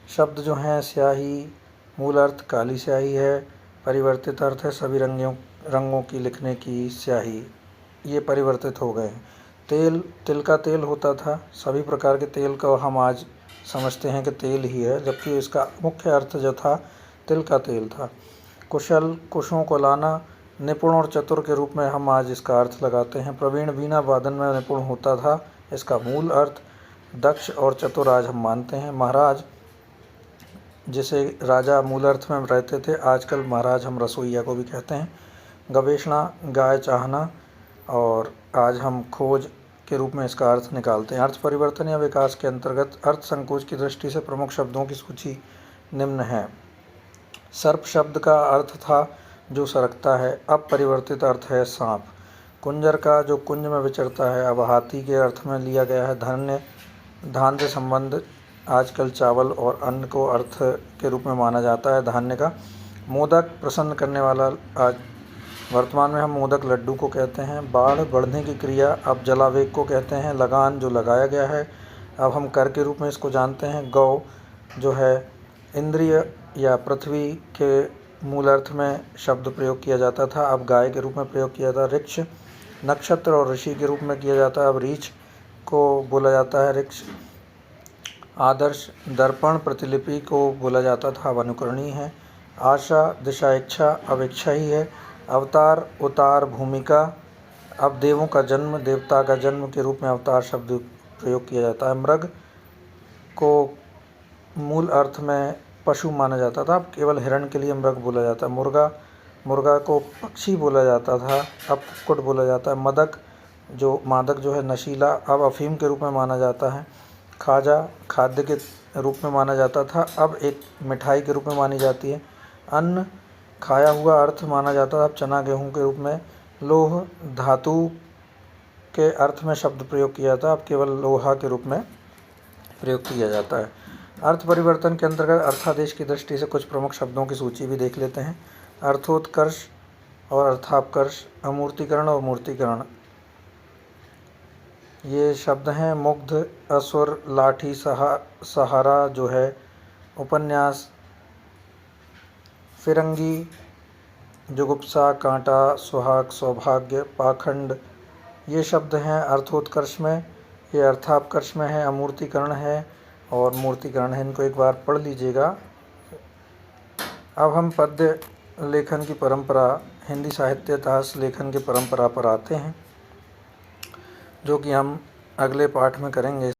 शब्द जो हैं स्याही, मूल अर्थ काली स्याही है। परिवर्तित अर्थ है सभी रंगों की लिखने की स्याही, ये परिवर्तित हो गए। तेल, तिल का तेल होता था, सभी प्रकार के तेल को हम आज समझते हैं कि तेल ही है, जबकि इसका मुख्य अर्थ जो था तिल का तेल था। कुशल, कुशों को लाना, निपुण और चतुर के रूप में हम आज इसका अर्थ लगाते हैं। प्रवीण वीणा वादन में निपुण होता था, इसका मूल अर्थ दक्ष और चतुर आज हम मानते हैं। महाराज, जिसे राजा मूल अर्थ में रहते थे, आजकल महाराज हम रसोइया को भी कहते हैं। गवेषणा, गाय चाहना, और आज हम खोज के रूप में इसका अर्थ निकालते हैं। अर्थ परिवर्तन या विकास के अंतर्गत अर्थ संकोच की दृष्टि से प्रमुख शब्दों की सूची निम्न है। सर्प शब्द का अर्थ था जो सरकता है, अब परिवर्तित अर्थ है सांप। कुंजर का, जो कुंज में विचरता है, अब हाथी के अर्थ में लिया गया है। धन्य, धान से संबंध आजकल चावल और अन्न को अर्थ के रूप में माना जाता है धान्य का। मोदक, प्रसन्न करने वाला, आज वर्तमान में हम मोदक लड्डू को कहते हैं। बाढ़, बढ़ने की क्रिया, अब जलावेग को कहते हैं। लगान, जो लगाया गया है, अब हम कर के रूप में इसको जानते हैं। गौ, जो है इंद्रिय या पृथ्वी के मूल अर्थ में शब्द प्रयोग किया जाता था, अब गाय के रूप में प्रयोग किया जाता है। ऋक्ष, नक्षत्र और ऋषि के रूप में किया जाता है, अब रीछ को बोला जाता है ऋक्ष। आदर्श, दर्पण, प्रतिलिपि को बोला जाता था, अब अनुकरणीय है। आशा, दिशा, इच्छा, अब इच्छा ही है। अवतार, उतार, भूमिका, अब देवों का जन्म, देवता का जन्म के रूप में अवतार शब्द प्रयोग किया जाता है। मृग को मूल अर्थ में पशु माना जाता था, अब केवल हिरण के लिए मृग बोला जाता है। मुर्गा, मुर्गा को पक्षी बोला जाता था, अब कुक्कुट बोला जाता है। मदक, जो मादक जो है नशीला, अब अफीम के रूप में माना जाता है। खाजा, खाद्य के रूप में माना जाता था, अब एक मिठाई के रूप में मानी जाती है। अन्न, खाया हुआ अर्थ माना जाता था, अब चना गेहूँ के रूप में। लोह, धातु के अर्थ में शब्द प्रयोग किया जाता, अब केवल लोहा के रूप में प्रयोग किया जाता है। अर्थ परिवर्तन के अंतर्गत अर्थादेश की दृष्टि से कुछ प्रमुख शब्दों की सूची भी देख लेते हैं। अर्थोत्कर्ष और अर्थापकर्ष, अमूर्तिकरण और मूर्तिकरण, ये शब्द हैं। मुग्ध, असुर, लाठी, सहारा जो है उपन्यास, फिरंगी, जुगुप्सा, कांटा, सुहाग, सौभाग्य, पाखंड, ये शब्द हैं अर्थोत्कर्ष में। ये अर्थापकर्ष में है, अमूर्तिकरण है और मूर्तिकरण है। इनको एक बार पढ़ लीजिएगा। अब हम पद्य लेखन की परंपरा, हिंदी साहित्य इतिहास लेखन की परंपरा पर आते हैं, जो कि हम अगले पाठ में करेंगे।